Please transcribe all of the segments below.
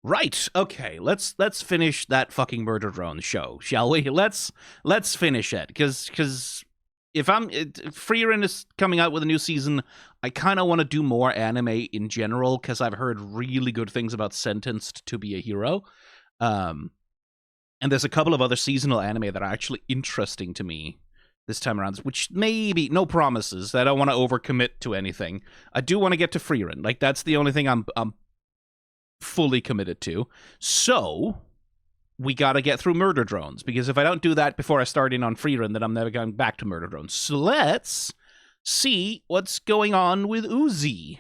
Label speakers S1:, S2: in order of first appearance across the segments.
S1: Right. Okay. Let's finish that fucking Murder Drone show, shall we? Let's finish it because if Freerin is coming out with a new season, I kind of want to do more anime in general because I've heard really good things about Sentenced to be a Hero. And there's a couple of other seasonal anime that are actually interesting to me this time around, which maybe, no promises, I don't want to overcommit to anything. I do want to get to Freerin. Like, that's the only thing I'm fully committed to. So, we gotta get through Murder Drones, because if I don't do that before I start in on Freerin, then I'm never going back to Murder Drones. So let's see what's going on with Uzi.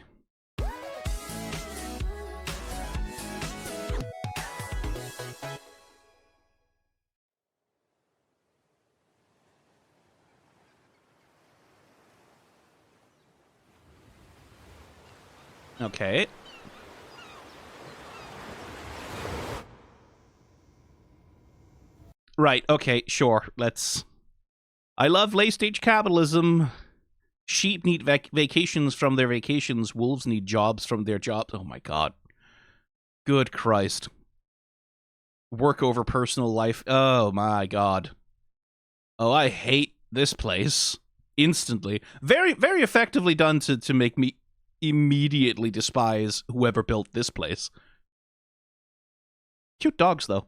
S1: Okay. Right, okay, sure, let's... I love late-stage capitalism. Sheep need vacations from their vacations. Wolves need jobs from their jobs. Oh my god. Good Christ. Work over personal life. Oh my god. Oh, I hate this place. Instantly. Very, very effectively done to make me immediately despise whoever built this place. Cute dogs, though.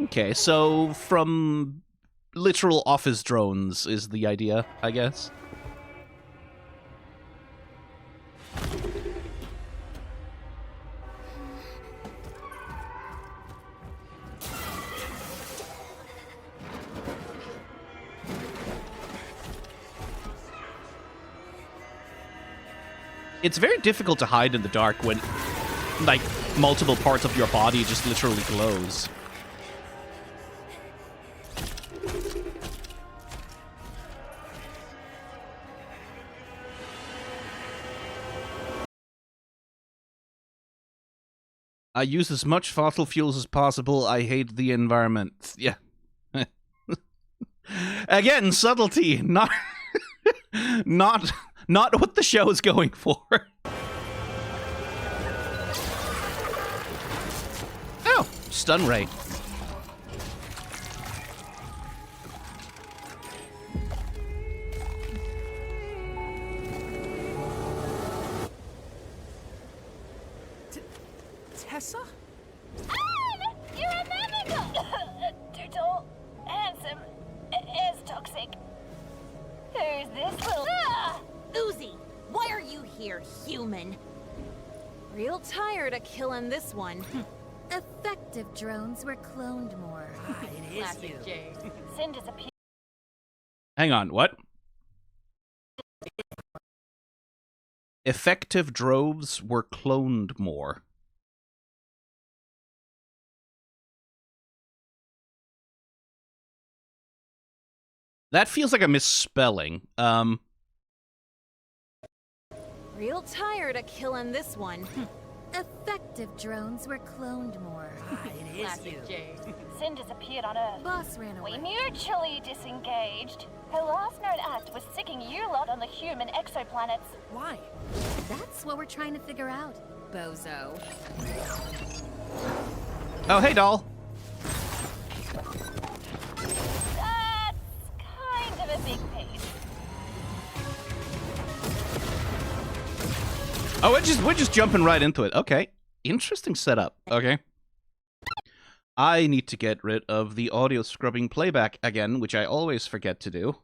S1: Okay, so from literal office drones is the idea, I guess. It's very difficult to hide in the dark when, like, multiple parts of your body just literally glows. I use as much fossil fuels as possible. I hate the environment. Yeah. Again, subtlety, not not what the show is going for. Oh, stun ray.
S2: Tessa?
S3: Anne! You're a manager! Too tall, handsome, is toxic. Who's this little... Ah!
S4: Uzi, why are you here, human?
S5: Real tired of killing this one.
S4: Effective drones were cloned more.
S2: It is you.
S3: Sin disappeared.
S1: Hang on, what? Effective droves were cloned more. That feels like a misspelling.
S5: Real tired of killing this one.
S4: Effective drones were cloned more.
S2: It is you.
S3: Sin disappeared on Earth.
S4: Boss ran
S3: We
S4: away.
S3: mutually disengaged. Her last known act was sicking you lot on the human exoplanets.
S2: Why?
S4: That's what we're trying to figure out, bozo.
S1: Oh, hey, doll.
S3: That's kind of a big piece.
S1: Oh, we're just jumping right into it. Okay. Interesting setup. Okay. I need to get rid of the audio scrubbing playback again, which I always forget to do.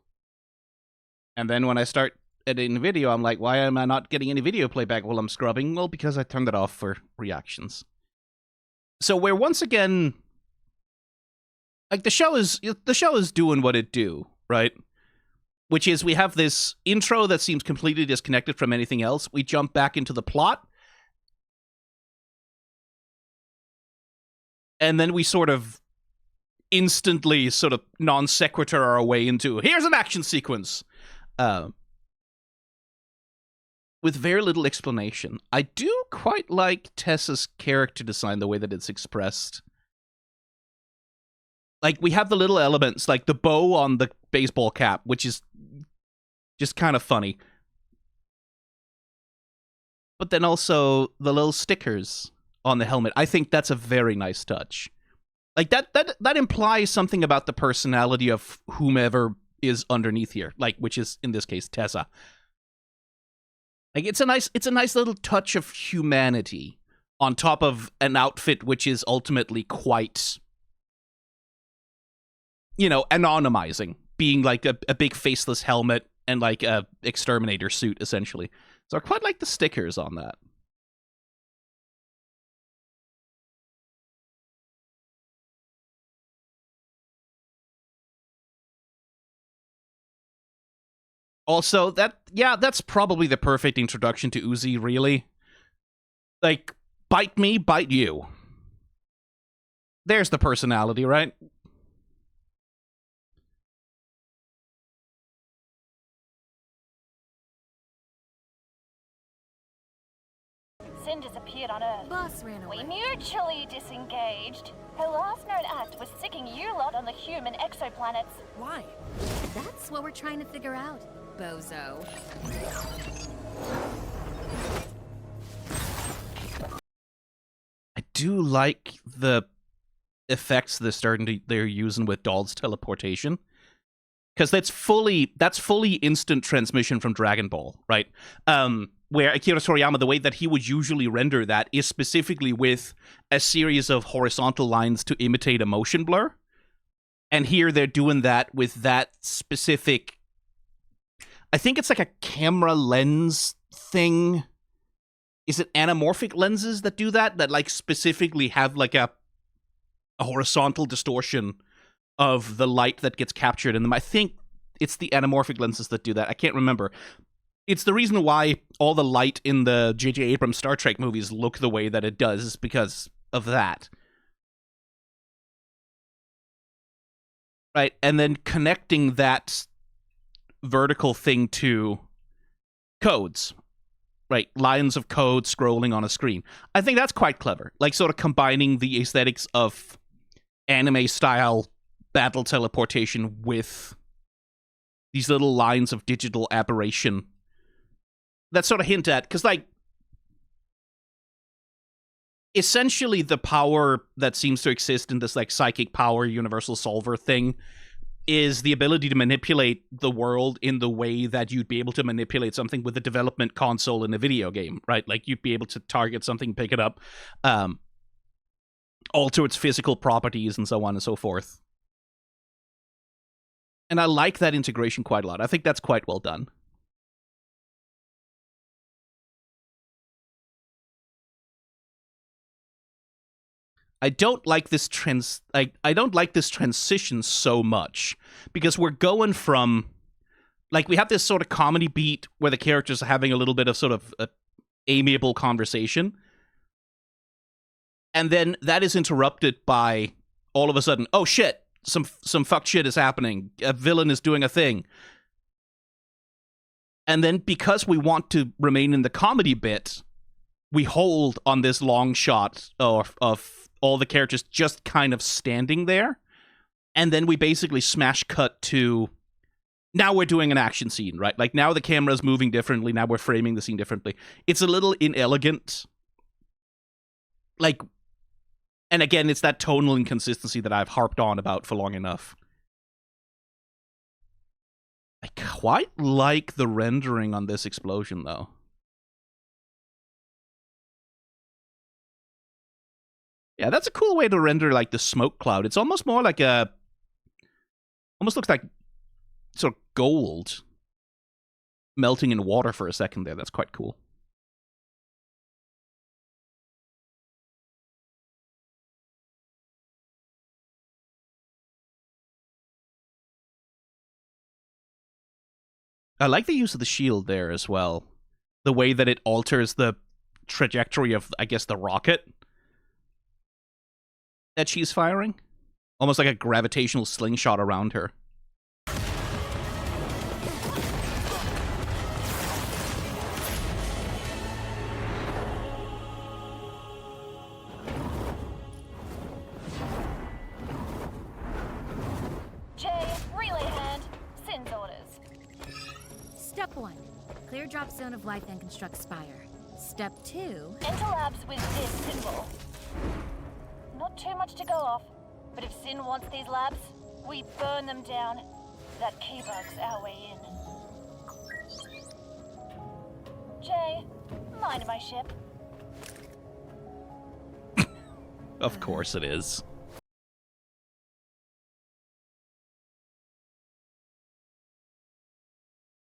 S1: And then when I start editing video, I'm like, why am I not getting any video playback while I'm scrubbing? Well, because I turned it off for reactions. So we're once again... Like, the show is doing what it do, right? Which is, we have this intro that seems completely disconnected from anything else. We jump back into the plot. And then we sort of instantly sort of non sequitur our way into, here's an action sequence. With very little explanation. I do quite like Tessa's character design, the way that it's expressed. Like, we have the little elements, like the bow on the baseball cap, which is just kind of funny. But then also the little stickers on the helmet. I think that's a very nice touch. Like, that implies something about the personality of whomever is underneath here, like, which is, in this case, Tessa. Like, it's a nice little touch of humanity on top of an outfit which is ultimately quite, anonymizing, being like a big faceless helmet and like a exterminator suit, essentially. So I quite like the stickers on that. Also, that's probably the perfect introduction to Uzi, really. Like, bite me, bite you. There's the personality, right?
S3: Sin disappeared on Earth.
S4: Boss ran
S3: We
S4: away.
S3: mutually disengaged. Her last known act was sicking you lot on the human exoplanets.
S2: Why?
S4: That's what we're trying to figure out, bozo.
S1: I do like the effects they're using with Dahl's teleportation. Because that's fully instant transmission from Dragon Ball, right? Where Akira Toriyama, the way that he would usually render that is specifically with a series of horizontal lines to imitate a motion blur. And here they're doing that with that specific, I think it's like a camera lens thing. Is it anamorphic lenses that do that? That like specifically have like a horizontal distortion of the light that gets captured in them. I think it's the anamorphic lenses that do that. I can't remember. It's the reason why all the light in the J.J. Abrams Star Trek movies look the way that it does, is because of that. Right? And then connecting that vertical thing to codes. Right? Lines of code scrolling on a screen. I think that's quite clever. Like, sort of combining the aesthetics of anime-style battle teleportation with these little lines of digital aberration that sort of hint at, because like essentially the power that seems to exist in this like psychic power universal solver thing is the ability to manipulate the world in the way that you'd be able to manipulate something with a development console in a video game, right? Like, you'd be able to target something, pick it up, alter its physical properties and so on and so forth. And I like that integration quite a lot. I think that's quite well done. I don't like this I don't like this transition so much, because we're going from, like, we have this sort of comedy beat where the characters are having a little bit of sort of amiable conversation, and then that is interrupted by all of a sudden, oh shit, some fuck shit is happening, a villain is doing a thing. And then, because we want to remain in the comedy bit, we hold on this long shot of all the characters just kind of standing there, and then we basically smash cut to, now we're doing an action scene, right? Like, now the camera's moving differently, now we're framing the scene differently. It's a little inelegant. Like, and again, it's that tonal inconsistency that I've harped on about for long enough. I quite like the rendering on this explosion, though. Yeah, that's a cool way to render, like, the smoke cloud. It's almost more like a... almost looks like sort of gold melting in water for a second there. That's quite cool. I like the use of the shield there as well. The way that it alters the trajectory of, I guess, the rocket that she's firing. Almost like a gravitational slingshot around her.
S4: Clear drop zone of life and construct spire. Step 2.
S3: Enter labs with this symbol. Not too much to go off, but if Sin wants these labs, we burn them down. That key-bug's our way in. Jay, mind my ship.
S1: Of course it is.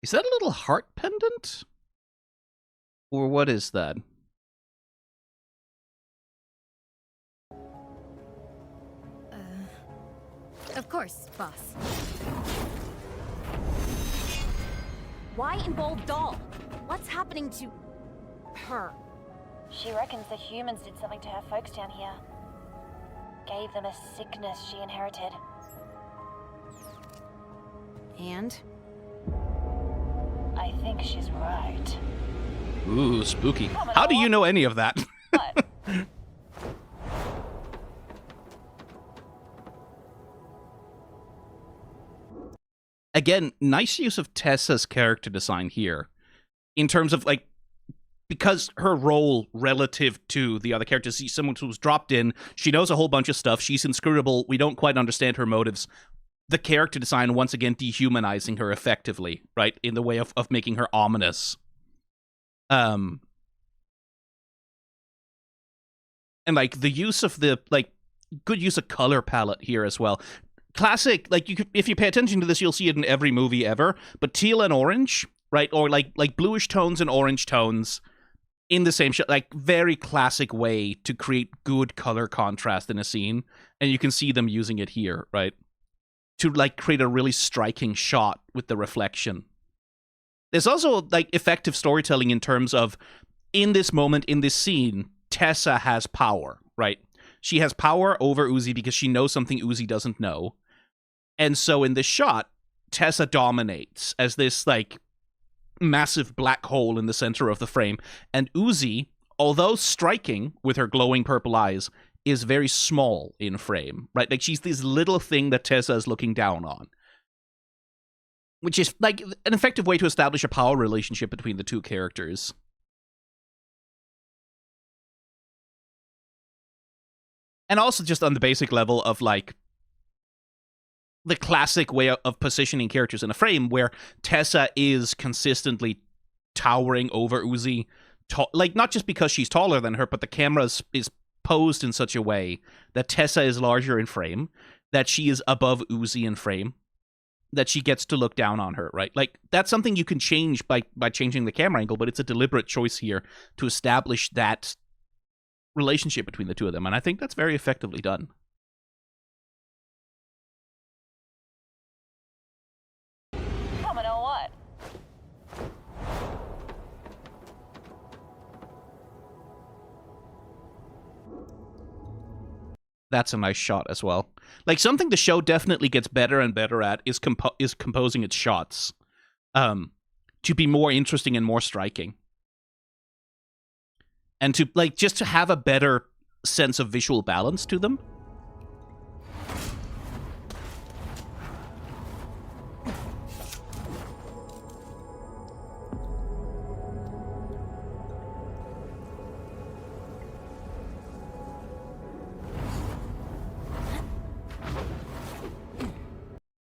S1: Is that a little heart pendant? Or what is that?
S4: Of course, boss.
S5: Why in Bold Doll? What's happening to her?
S3: She reckons the humans did something to her folks down here. Gave them a sickness she inherited.
S5: And?
S3: I think she's right.
S1: Ooh, spooky. How do you know any of that?
S3: What?
S1: Again, nice use of Tessa's character design here. In terms of, like, because her role relative to the other characters, she's someone who's dropped in, she knows a whole bunch of stuff, she's inscrutable, we don't quite understand her motives. The character design, once again, dehumanizing her effectively, right? In the way of making her ominous. And, like, the use of the, like, good use of color palette here as well. Classic, like, if you pay attention to this, you'll see it in every movie ever, but teal and orange, right? Or, like bluish tones and orange tones in the same shot, like, very classic way to create good color contrast in a scene, and you can see them using it here, right? To, like, create a really striking shot with the reflection. There's also, like, effective storytelling in terms of, in this moment, in this scene, Tessa has power, right? She has power over Uzi because she knows something Uzi doesn't know. And so in this shot, Tessa dominates as this, like, massive black hole in the center of the frame. And Uzi, although striking with her glowing purple eyes, is very small in frame, right? Like, she's this little thing that Tessa is looking down on. Which is, like, an effective way to establish a power relationship between the two characters. And also just on the basic level of, like, the classic way of positioning characters in a frame where Tessa is consistently towering over Uzi. Like, not just because she's taller than her, but the camera is posed in such a way that Tessa is larger in frame, that she is above Uzi in frame, that she gets to look down on her, right? Like, that's something you can change by changing the camera angle, but it's a deliberate choice here to establish that relationship between the two of them, and I think that's very effectively done.
S3: Coming or what?
S1: That's a nice shot as well. Like, something the show definitely gets better and better at is composing its shots to be more interesting and more striking. And to, like, just to have a better sense of visual balance to them.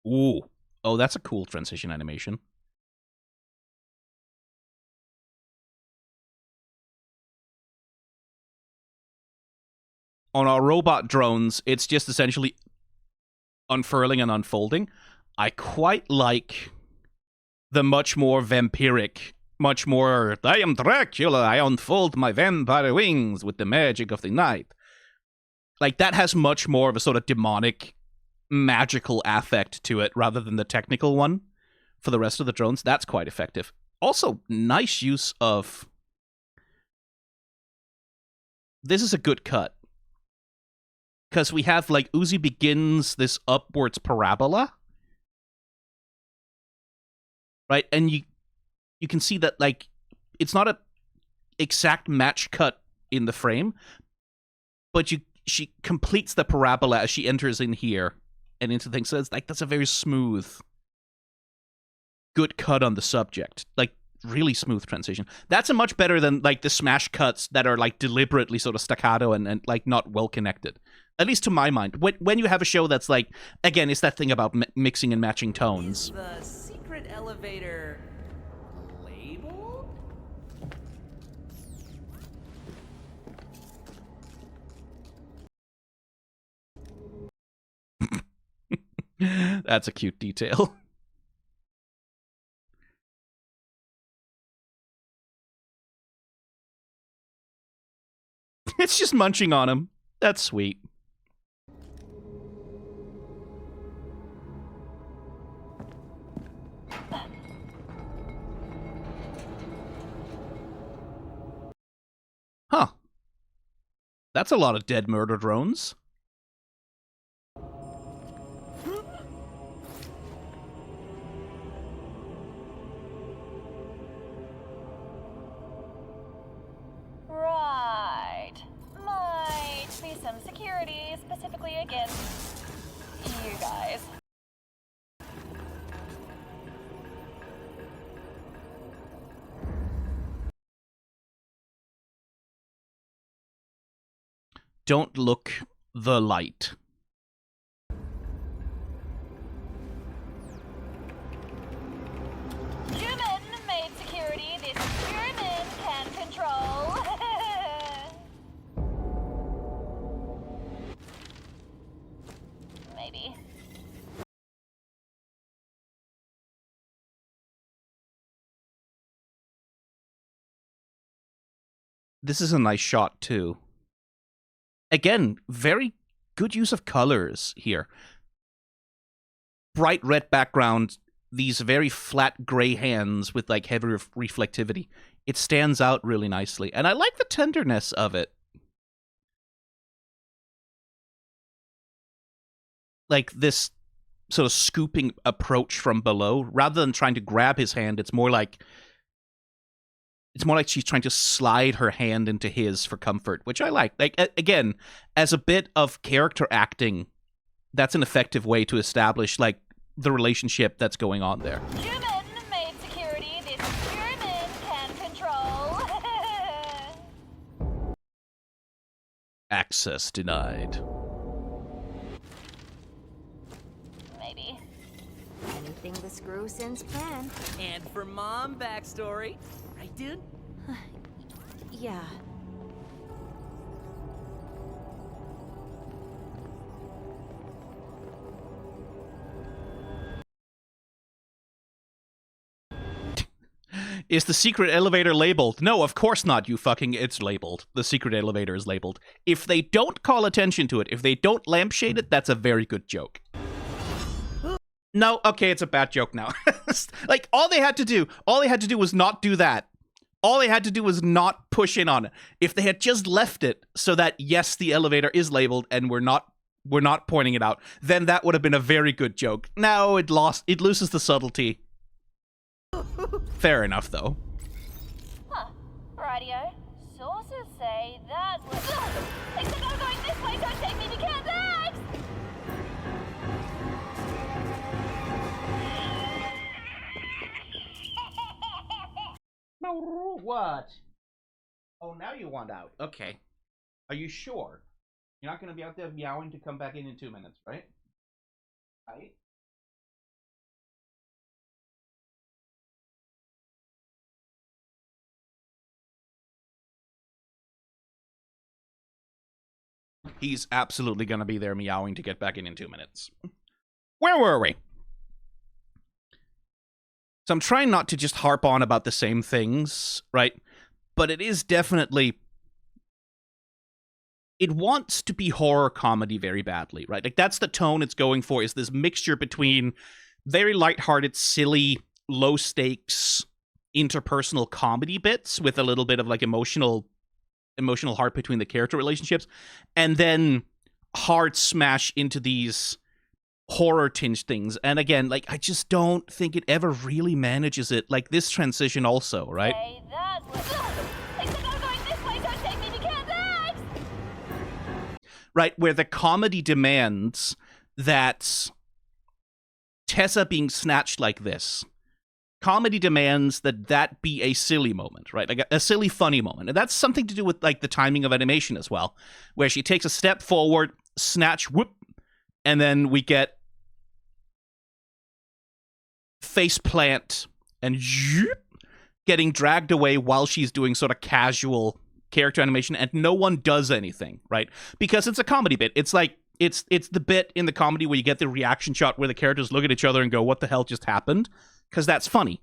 S1: Ooh. Oh, that's a cool transition animation. On our robot drones, it's just essentially unfurling and unfolding. I quite like the much more vampiric, much more, I am Dracula, I unfold my vampire wings with the magic of the night. Like, that has much more of a sort of demonic, magical affect to it rather than the technical one for the rest of the drones. That's quite effective. Also, nice use of... This is a good cut. Because we have, like, Uzi begins this upwards parabola. Right? And you can see that, like, it's not a exact match cut in the frame, but she completes the parabola as she enters in here and into things. So it's like, that's a very smooth, good cut on the subject. Like, really smooth transition. That's a much better than like the smash cuts that are like deliberately sort of staccato and like not well connected. At least to my mind. When you have a show that's like, again, it's that thing about mixing and matching tones.
S2: Is the secret elevator labeled?
S1: That's a cute detail. It's just munching on him. That's sweet. Huh. That's a lot of dead murder drones.
S3: Right. Might be some security specifically against you guys.
S1: Don't look the light.
S3: Human-made security this human can control. Maybe.
S1: This is a nice shot, too. Again, very good use of colors here. Bright red background, these very flat gray hands with like heavy reflectivity. It stands out really nicely, and I like the tenderness of it. Like this sort of scooping approach from below, rather than trying to grab his hand, it's more like she's trying to slide her hand into his for comfort, which I like. Like, again, as a bit of character acting, that's an effective way to establish, like, the relationship that's going on there.
S3: Human-made security this human can control.
S1: Access denied.
S3: Maybe.
S5: Anything the screw since plan.
S2: And for mom backstory, right, dude?
S5: Yeah.
S1: Is the secret elevator labeled? No, of course not, you fucking... It's labeled. The secret elevator is labeled. If they don't call attention to it, if they don't lampshade it, that's a very good joke. No, okay, it's a bad joke now. Like, all they had to do was not do that. All they had to do was not push in on it. If they had just left it so that, yes, the elevator is labeled and we're not pointing it out, then that would have been a very good joke. Now it loses the subtlety. Fair enough, though.
S3: Huh. Radio. Sources say that was... Except I'm going this way, don't take me to Kansas!
S1: What? Oh, now you want out. Okay. Are you sure? You're not going to be out there meowing to come back in 2 minutes, right? Right? He's absolutely going to be there meowing to get back in 2 minutes. Where were we? So I'm trying not to just harp on about the same things, right? But it is definitely... It wants to be horror comedy very badly, right? Like, that's the tone it's going for, is this mixture between very lighthearted, silly, low-stakes, interpersonal comedy bits with a little bit of, like, emotional heart between the character relationships, and then hard smash into these horror-tinged things. And again, like, I just don't think it ever really manages it. Like, this transition also, right?
S3: Say that was... Except I'm going this way, don't take me to Kansas!
S1: Right, where the comedy demands that Tessa being snatched like this comedy demands that that be a silly moment, right? Like a silly, funny moment. And that's something to do with like the timing of animation as well, where she takes a step forward, snatch, whoop, and then we get face plant and getting dragged away while she's doing sort of casual character animation, and no one does anything, right? Because it's a comedy bit. It's like it's the bit in the comedy where you get the reaction shot where the characters look at each other and go, "What the hell just happened?" Because that's funny.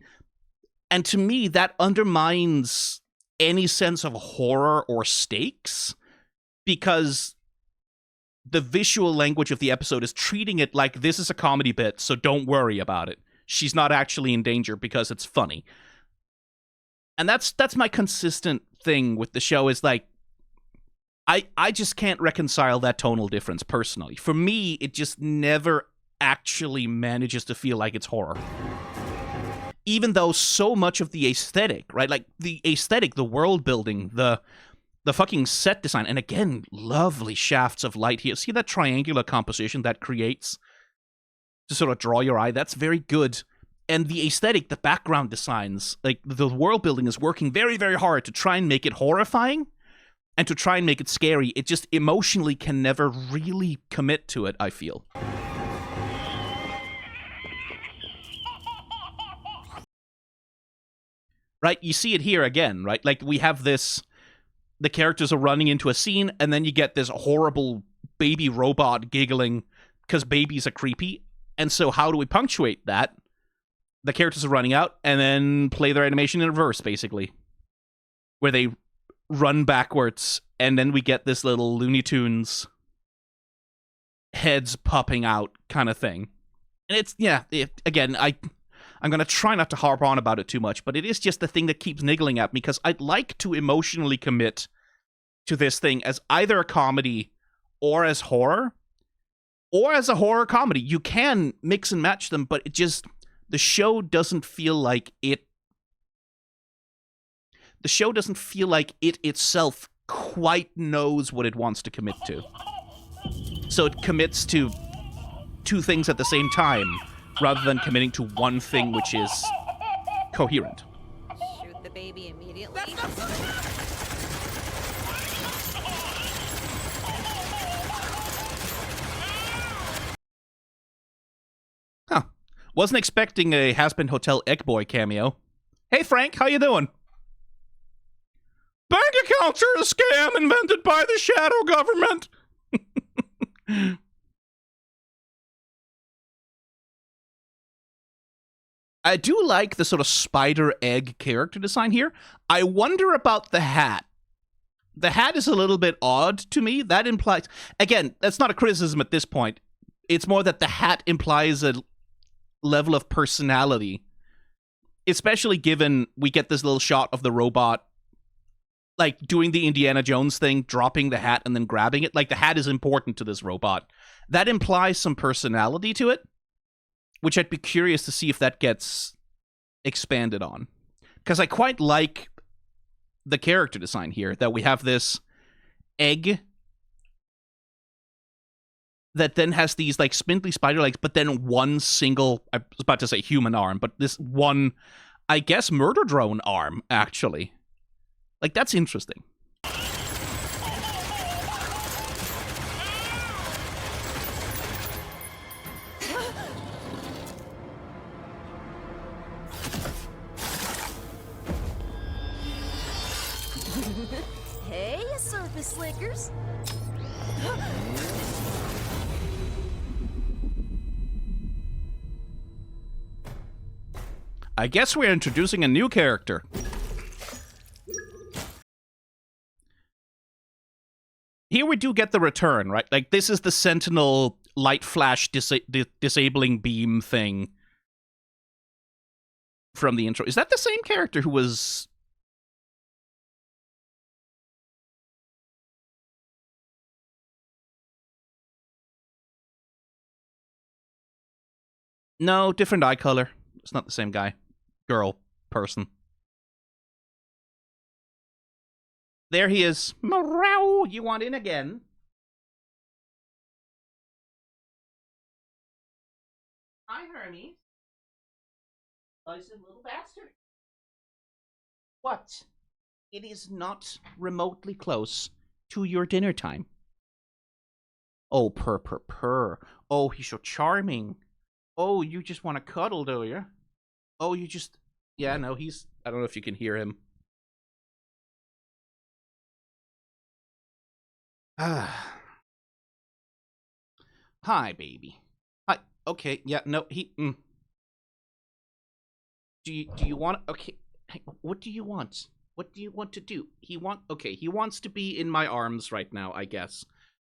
S1: And to me, that undermines any sense of horror or stakes, because the visual language of the episode is treating it like this is a comedy bit, so don't worry about it. She's not actually in danger because it's funny. And that's my consistent thing with the show, is like, I just can't reconcile that tonal difference personally. For me, it just never actually manages to feel like it's horror. Even though so much of the aesthetic, right? Like the aesthetic, the world building, the fucking set design, and again, lovely shafts of light here. See that triangular composition that creates to sort of draw your eye? That's very good. And the aesthetic, the background designs, like the world building is working very, very hard to try and make it horrifying and to try and make it scary. It just emotionally can never really commit to it, I feel. Right? You see it here again, right? Like we have this, the characters are running into a scene, and then you get this horrible baby robot giggling because babies are creepy. And so how do we punctuate that? The characters are running out, and then play their animation in reverse, basically. Where they run backwards, and then we get this little Looney Tunes heads popping out kind of thing. And it's, yeah, again, I'm going to try not to harp on about it too much, but it is just the thing that keeps niggling at me, because I'd like to emotionally commit to this thing as either a comedy or as horror, or as a horror comedy. You can mix and match them, but it just... The show doesn't feel like it itself quite knows what it wants to commit to. So it commits to two things at the same time, rather than committing to one thing which is coherent.
S4: Shoot the baby immediately.
S1: Huh. Wasn't expecting a Has-Been Hotel Egg Boy cameo. Hey Frank, how you doing? Bank accounts are a scam invented by the shadow government. I do like the sort of spider egg character design here. I wonder about the hat. The hat is a little bit odd to me. That implies... Again, that's not a criticism at this point. It's more that the hat implies a level of personality, especially given we get this little shot of the robot like doing the Indiana Jones thing, dropping the hat and then grabbing it. Like the hat is important to this robot. That implies some personality to it, which I'd be curious to see if that gets expanded on, because I quite like the character design here, that we have this egg that then has these like spindly spider legs, but then one single, I was about to say human arm, but this one, I guess, murder drone arm, actually. Like, that's interesting.
S5: Hey, you surface slickers.
S1: I guess we're introducing a new character. Here we do get the return, right? Like, this is the Sentinel light flash disabling beam thing from the intro. Is that the same character who was... No, different eye color. It's not the same guy. Girl. Person. There he is. Morrow, you want in again? Hi, Hermes. Listen, little bastard. What? It is not remotely close to your dinner time. Oh, purr. Oh, he's so charming. Oh, you just want to cuddle, do you? Oh, you just... Yeah, no, he's... I don't know if you can hear him. Ah. Hi, baby. Hi. Okay, yeah, no, he... Do you want... Okay, what do you want? What do you want to do? He wants to be in my arms right now, I guess.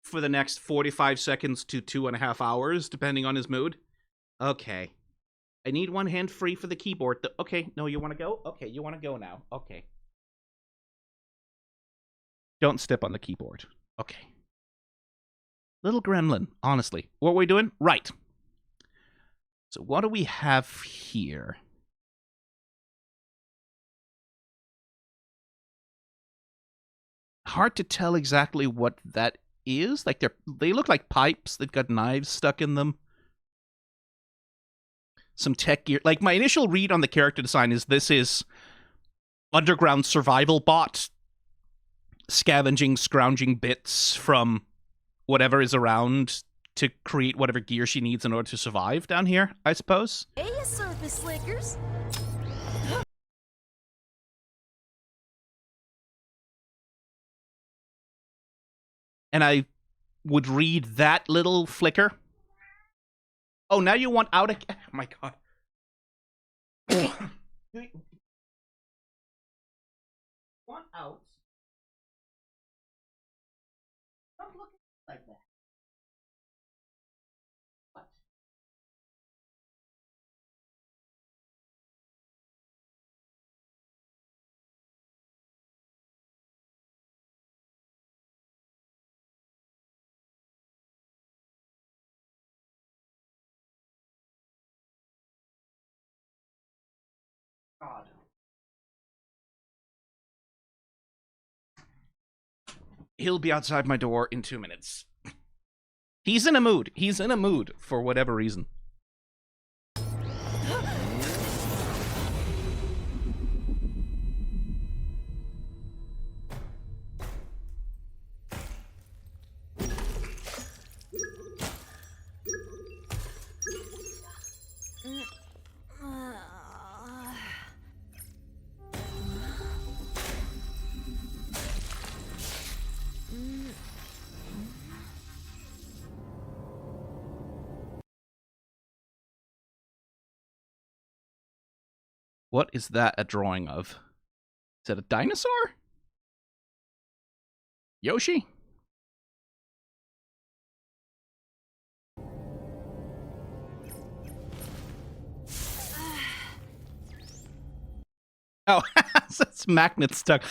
S1: For the next 45 seconds to 2.5 hours, depending on his mood. Okay. I need one hand free for the keyboard. Okay, no, you want to go? Okay, you want to go now. Okay. Don't step on the keyboard. Okay. Little gremlin, honestly. What are we doing? Right. So what do we have here? Hard to tell exactly what that is. Like they look like pipes. They've got knives stuck in them. Some tech gear. Like, my initial read on the character design is this is underground survival bot scrounging bits from whatever is around to create whatever gear she needs in order to survive down here, I suppose.
S5: Hey, you surface slickers.
S1: And I would read that little flicker. Oh, now you want out of... Oh my god. Want out? Don't look like that. What? God. He'll be outside my door in 2 minutes. He's in a mood. He's in a mood for whatever reason. What is that a drawing of? Is that a dinosaur? Yoshi? Oh, that's magnet stuck.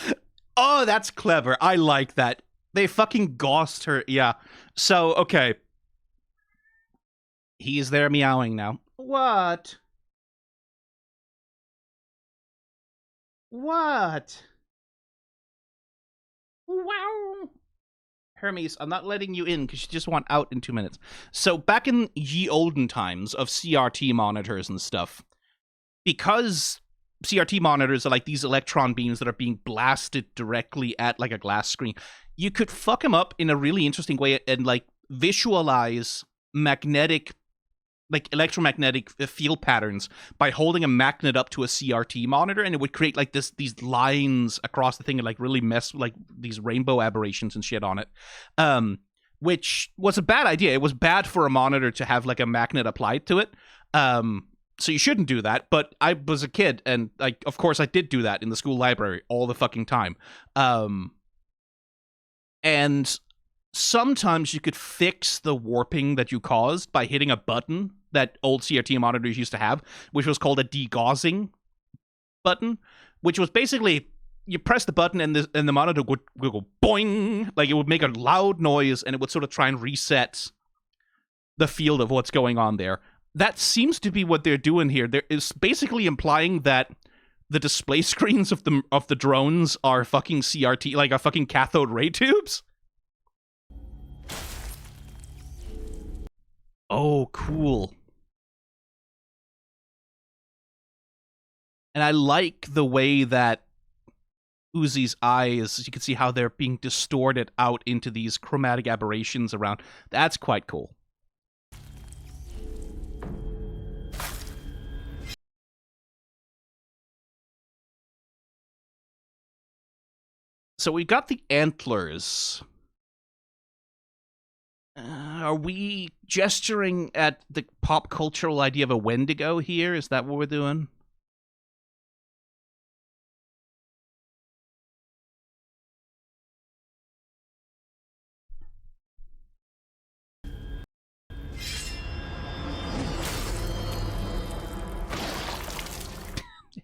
S1: Oh, that's clever. I like that. They fucking ghost her. Yeah. So, okay. He's there meowing now. What? What? Wow. Hermes, I'm not letting you in because you just want out in 2 minutes. So back in ye olden times of CRT monitors and stuff, because CRT monitors are like these electron beams that are being blasted directly at like a glass screen, you could fuck them up in a really interesting way and like visualize magnetic, like electromagnetic field patterns by holding a magnet up to a CRT monitor, and it would create like these lines across the thing and like really mess like these rainbow aberrations and shit on it. Which was a bad idea. It was bad for a monitor to have like a magnet applied to it. So you shouldn't do that. But I was a kid, and like, of course, I did do that in the school library all the fucking time. And sometimes you could fix the warping that you caused by hitting a button that old CRT monitors used to have, which was called a degaussing button, which was basically you press the button and the monitor would go boing, like it would make a loud noise and it would sort of try and reset the field of what's going on there. That seems to be what they're doing here. There is basically implying that the display screens of the drones are fucking CRT, like a fucking cathode ray tubes. Oh, cool. And I like the way that Uzi's eyes, you can see how they're being distorted out into these chromatic aberrations around. That's quite cool. So we got the antlers. Are we gesturing at the pop cultural idea of a Wendigo here? Is that what we're doing?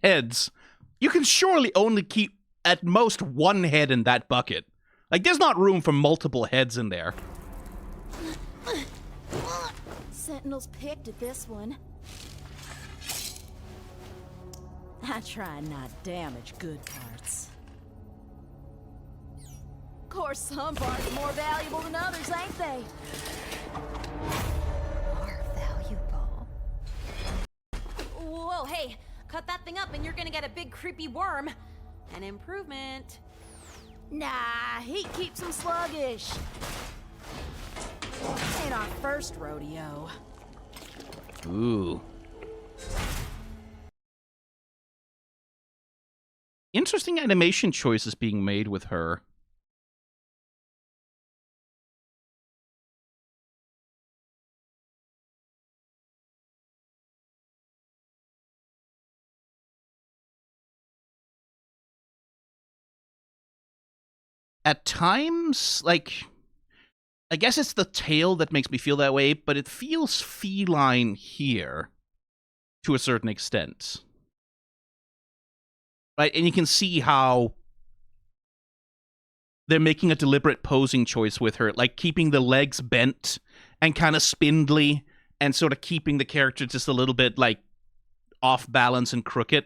S1: Heads. You can surely only keep at most one head in that bucket. Like, there's not room for multiple heads in there.
S5: Sentinels picked at this one. I try not damage good parts. Of course, some parts are more valuable than others, ain't they? More valuable. Whoa, hey, cut that thing up and you're gonna get a big creepy worm. An improvement. Nah, heat keeps them sluggish. Ain't our first rodeo.
S1: Ooh. Interesting animation choices being made with her. At times, like, I guess it's the tail that makes me feel that way, but it feels feline here to a certain extent. Right? And you can see how they're making a deliberate posing choice with her, like keeping the legs bent and kind of spindly and sort of keeping the character just a little bit, like, off balance and crooked.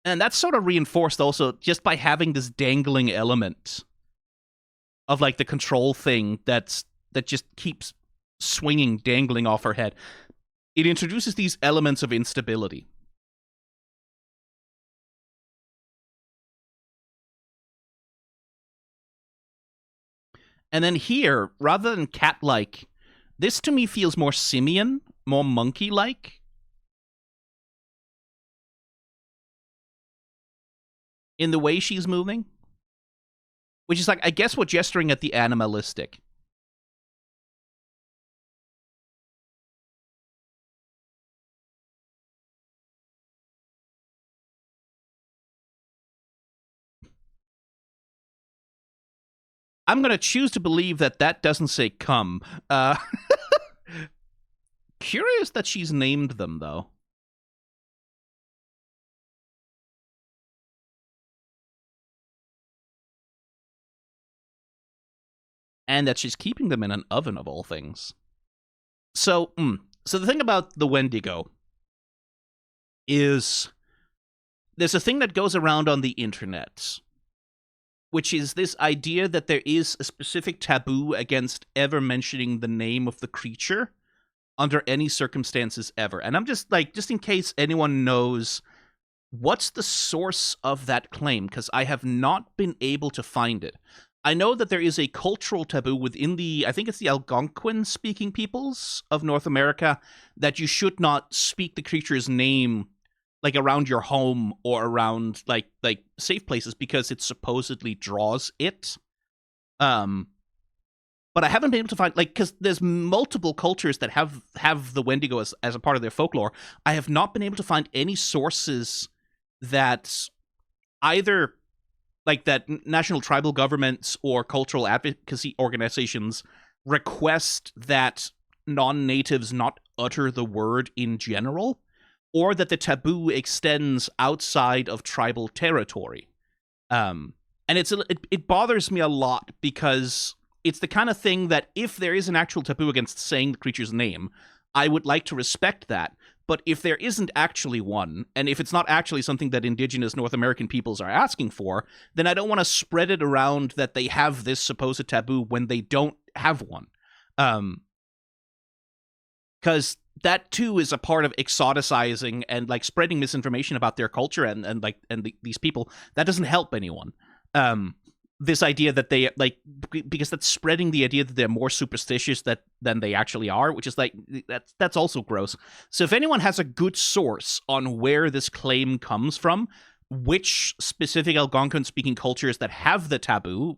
S1: And that's sort of reinforced also just by having this dangling element of, like, the control thing that just keeps swinging, dangling off her head. It introduces these elements of instability. And then here, rather than cat-like, this to me feels more simian, more monkey-like. In the way she's moving. Which is like, I guess we're gesturing at the animalistic. I'm going to choose to believe that that doesn't say come. Curious that she's named them, though. And that she's keeping them in an oven, of all things. So the thing about the Wendigo is there's a thing that goes around on the internet, which is this idea that there is a specific taboo against ever mentioning the name of the creature under any circumstances ever. And I'm just like, just in case anyone knows, what's the source of that claim? Because I have not been able to find it. I know that there is a cultural taboo within the, I think it's the Algonquin-speaking peoples of North America, that you should not speak the creature's name, like, around your home or around, like safe places, because it supposedly draws it. But I haven't been able to find, like, because there's multiple cultures that have the Wendigo as a part of their folklore. I have not been able to find any sources that either, like, that national tribal governments or cultural advocacy organizations request that non-natives not utter the word in general, or that the taboo extends outside of tribal territory. And it bothers me a lot, because it's the kind of thing that if there is an actual taboo against saying the creature's name, I would like to respect that. But if there isn't actually one, and if it's not actually something that indigenous North American peoples are asking for, then I don't want to spread it around that they have this supposed taboo when they don't have one. because that too is a part of exoticizing and like spreading misinformation about their culture and these people. That doesn't help anyone. This idea that they like, because that's spreading the idea that they're more superstitious than they actually are, which is like, that's also gross. So if anyone has a good source on where this claim comes from, which specific Algonquin speaking cultures that have the taboo,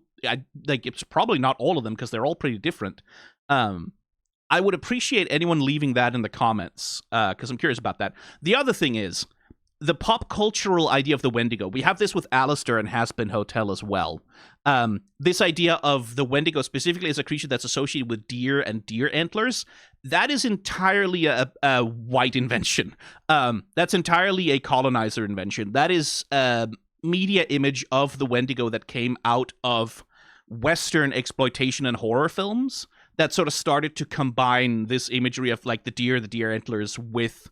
S1: like it's probably not all of them because they're all pretty different. I would appreciate anyone leaving that in the comments, because I'm curious about that. The other thing is the pop cultural idea of the Wendigo. We have this with Alistair and Hazbin Hotel as well. This idea of the Wendigo specifically as a creature that's associated with deer and deer antlers, that is entirely a white invention. That's entirely a colonizer invention. That is a media image of the Wendigo that came out of Western exploitation and horror films that sort of started to combine this imagery of like the deer antlers with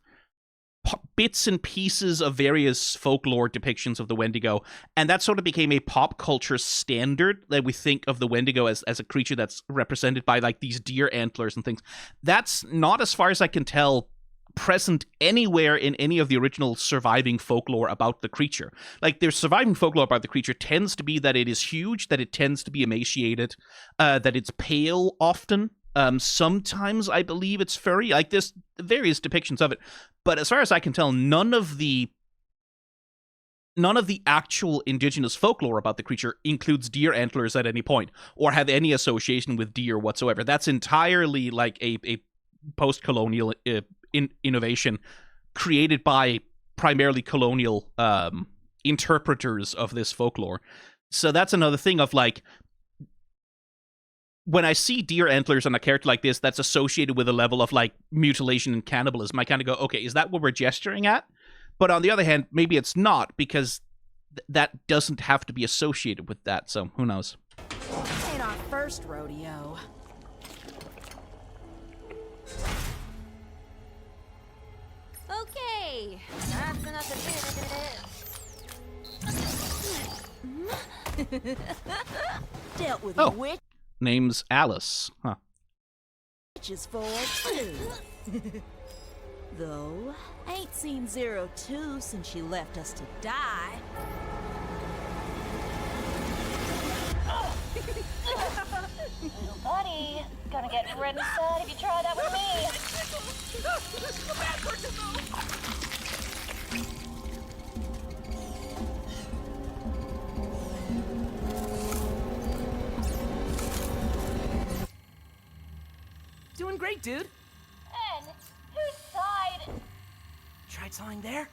S1: bits and pieces of various folklore depictions of the Wendigo, and that sort of became a pop culture standard that we think of the Wendigo as a creature that's represented by like these deer antlers and things. That's not, as far as I can tell, present anywhere in any of the original surviving folklore about the creature. Like, their surviving folklore about the creature tends to be that it is huge, that it tends to be emaciated, that it's pale often. Sometimes I believe it's furry. Like, there's various depictions of it. But as far as I can tell, none of the actual indigenous folklore about the creature includes deer antlers at any point, or have any association with deer whatsoever. That's entirely like a post-colonial innovation created by primarily colonial interpreters of this folklore. So that's another thing of like, when I see deer antlers on a character like this that's associated with a level of like mutilation and cannibalism, I kind of go, okay, is that what we're gesturing at? But on the other hand, maybe it's not, because that doesn't have to be associated with that, so who knows?
S5: Ain't our first rodeo. Okay, that's enough of this. Dealt with witches
S1: Name's Alice. Huh.
S5: for two. Though, ain't seen 02 since she left us to die.
S3: Little buddy, gonna get red inside if you try that with me.
S2: Doing great, dude.
S3: And whose side?
S2: Tried sawing there?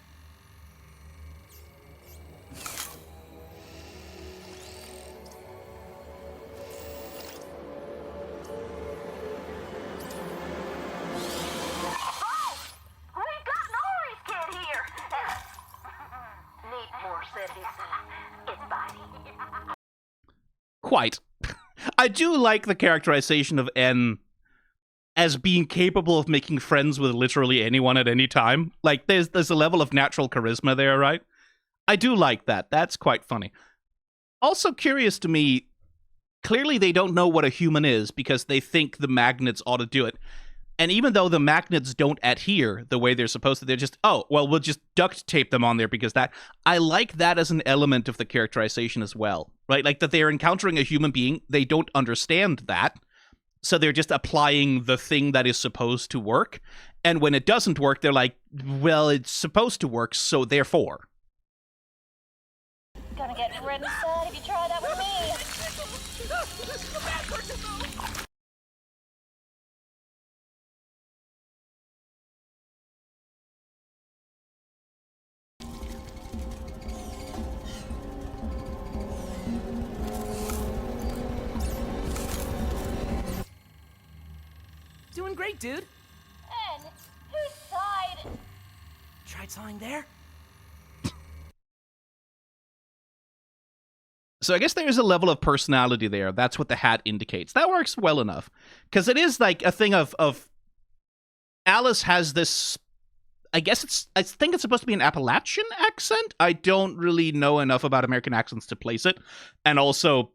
S3: We've got Nori's kid here. Need more cities. It's biting.
S1: Quite. I do like the characterization of N as being capable of making friends with literally anyone at any time. Like, there's a level of natural charisma there, right? I do like that. That's quite funny. Also curious to me, clearly they don't know what a human is because they think the magnets ought to do it. And even though the magnets don't adhere the way they're supposed to, they're just, oh, well, we'll just duct tape them on there because that... I like that as an element of the characterization as well, right? Like, that they're encountering a human being, they don't understand that, so they're just applying the thing that is supposed to work. And when it doesn't work, they're like, well, it's supposed to work, so therefore.
S3: Gonna get red inside if you try that with me.
S2: Doing great, dude.
S3: And whose side?
S2: Tried sawing there?
S1: So I guess there is a level of personality there. That's what the hat indicates. That works well enough. Because it is like a thing of Alice has this... I think it's supposed to be an Appalachian accent. I don't really know enough about American accents to place it. And also,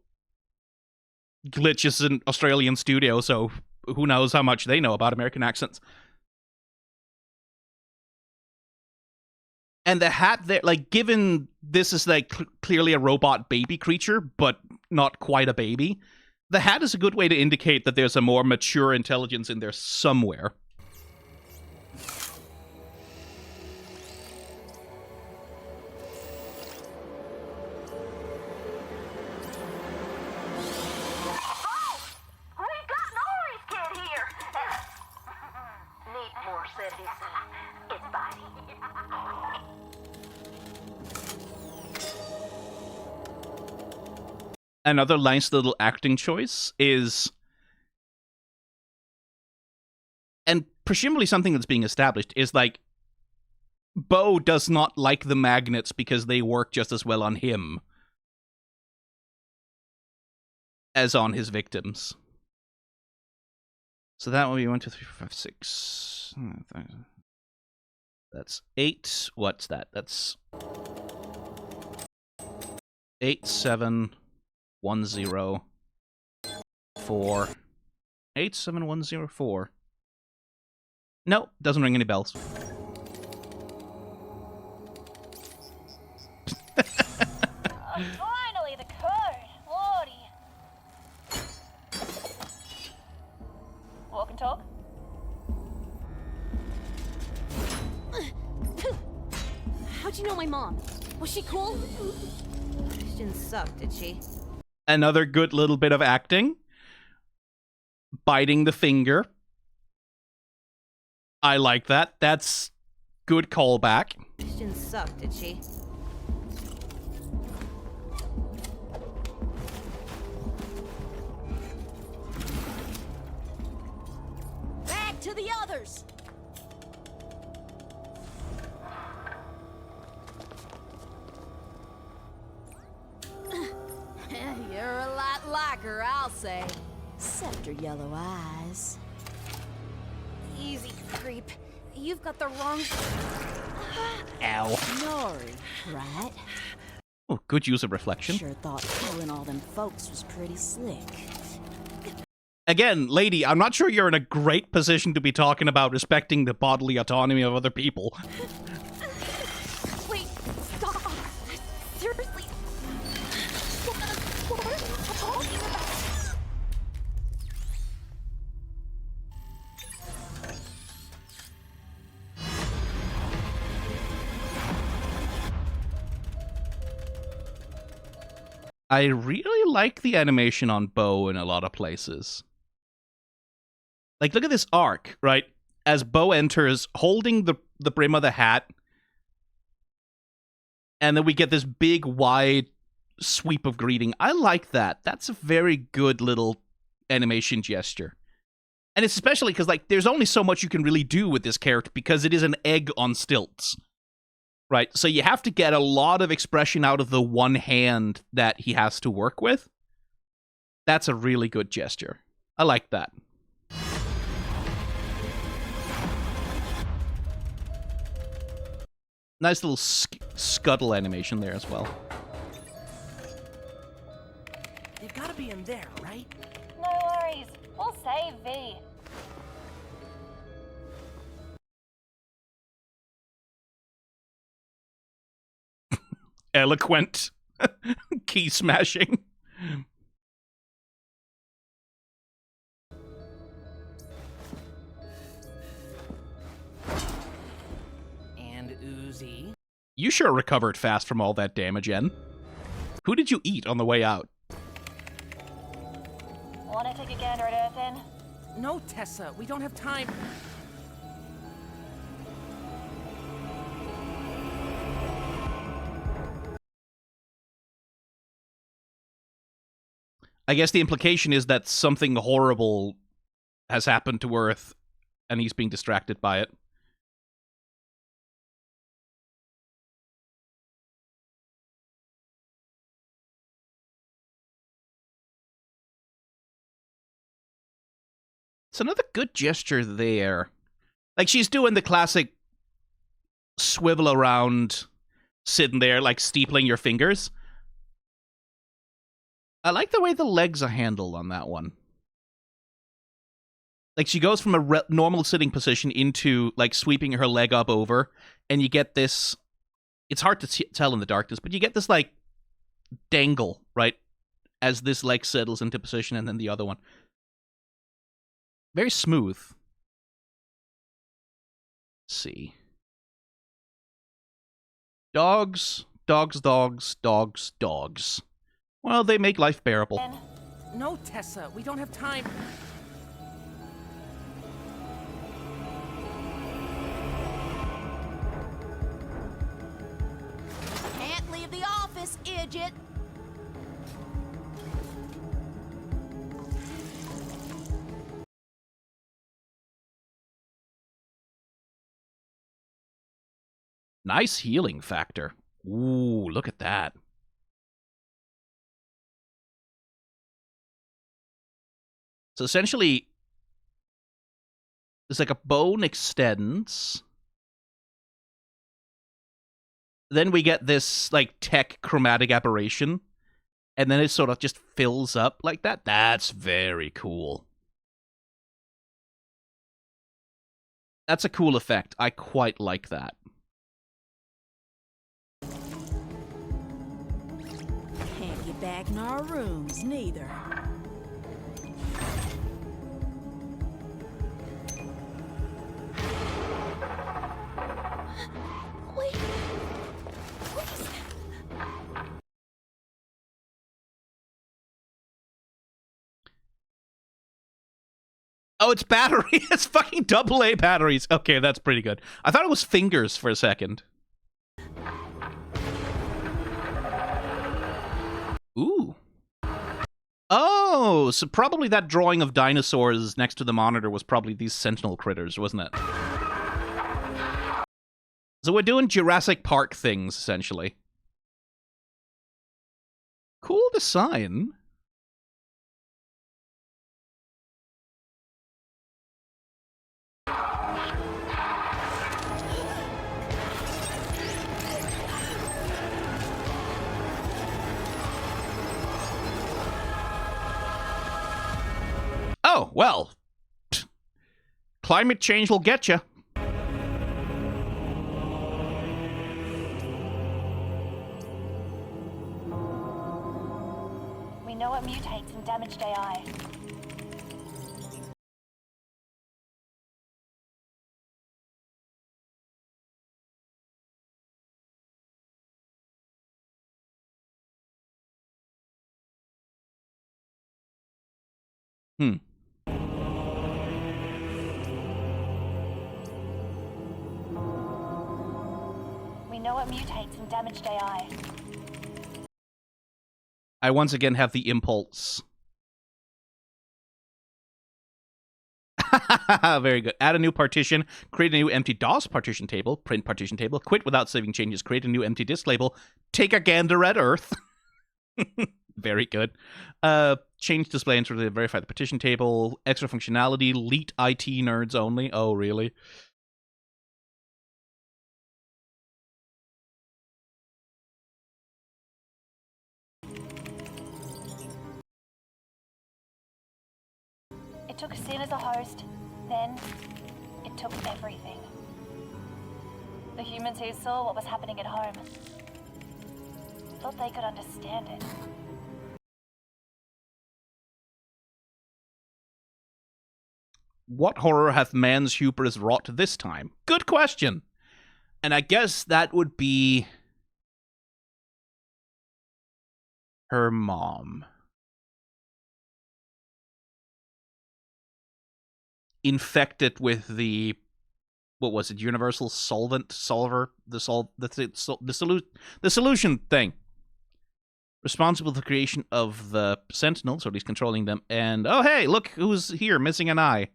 S1: Glitch is an Australian studio, so who knows how much they know about American accents. And the hat there, like, given this is like clearly a robot baby creature, but not quite a baby, the hat is a good way to indicate that there's a more mature intelligence in there somewhere.
S3: We've got Nori's kid here! Need more cities. It's biting.
S1: Another nice little acting choice is, and presumably something that's being established, is like, Bo does not like the magnets because they work just as well on him as on his victims. So that will be 1, 2, 3, 4, 5, 6. That's 8. What's that? That's 8, 7, 1, 0, 4. 8, 7, 1, 0, 4. No, doesn't ring any bells.
S3: Finally, the code. Lordy. Walk and talk?
S5: How'd you know my mom? Was she cool? She didn't suck, did she?
S1: Another good little bit of acting. Biting the finger. I like that. That's good callback.
S5: She didn't suck, did she? Back to the others! You're a lot like her, I'll say. Except her yellow eyes. Easy, creep. You've got the wrong...
S1: Ow.
S6: Nori, right?
S1: Oh, good use of reflection.
S6: Sure thought killing all them folks was pretty slick.
S1: Again, lady, I'm not sure you're in a great position to be talking about respecting the bodily autonomy of other people.
S5: Wait, stop! Seriously? What are you talking about?
S1: I really like the animation on Bo in a lot of places. Like, look at this arc, right? As Bo enters, holding the brim of the hat, and then we get this big, wide sweep of greeting. I like that. That's a very good little animation gesture. And it's especially because, like, there's only so much you can really do with this character because it is an egg on stilts. Right, so you have to get a lot of expression out of the one hand that he has to work with. That's a really good gesture. I like that. Nice little scuttle animation there as well.
S2: They've got to be in there, right?
S3: No worries. We'll save V.
S1: Eloquent key smashing.
S2: And Uzi.
S1: You sure recovered fast from all that damage, En. Who did you eat on the way out?
S3: Wanna take a gander at Earth N?
S2: No, Tessa, we don't have time.
S1: I guess the implication is that something horrible has happened to Earth, and he's being distracted by it. It's another good gesture there. Like, she's doing the classic swivel around, sitting there, like, steepling your fingers. I like the way the legs are handled on that one. Like, she goes from a normal sitting position into, like, sweeping her leg up over, and you get this it's hard to tell in the darkness, but you get this, like, dangle, right? As this leg settles into position, and then the other one. Very smooth. Let's see. Dogs, dogs, dogs, dogs, dogs. Well, they make life bearable.
S2: No, Tessa, we don't have time.
S5: Can't leave the office, idiot.
S1: Nice healing factor. Ooh, look at that. So essentially, it's like a bone extends. Then we get this, like, tech chromatic aberration. And then it sort of just fills up like that. That's very cool. That's a cool effect. I quite like that.
S6: Can't get back in our rooms, neither.
S5: Wait. Please.
S1: Oh, it's battery. It's fucking AA batteries. Okay, that's pretty good. I thought it was fingers for a second. Ooh. Oh, so probably that drawing of dinosaurs next to the monitor was probably these sentinel critters, wasn't it? So we're doing Jurassic Park things, essentially. Cool design. Oh, well. Climate change will get you.
S3: We know it mutates in damaged AI.
S1: Hmm.
S3: We know it mutates in damaged AI.
S1: I once again have the impulse. Very good. Add a new partition, create a new empty DOS partition table, print partition table, quit without saving changes, create a new empty disk label, take a gander at Earth. Very good. Change display and verify the partition table, extra functionality, elite IT nerds only. Oh, really?
S3: It took Sin as a host, then it took everything. The humans who saw what was happening at home thought they could understand it.
S1: What horror hath man's hubris wrought this time? Good question. And I guess that would be her mom. Infected with the, what was it, universal solver, the solution thing. Responsible for the creation of the Sentinel, so he's controlling them. And, oh hey, look who's here, missing an eye.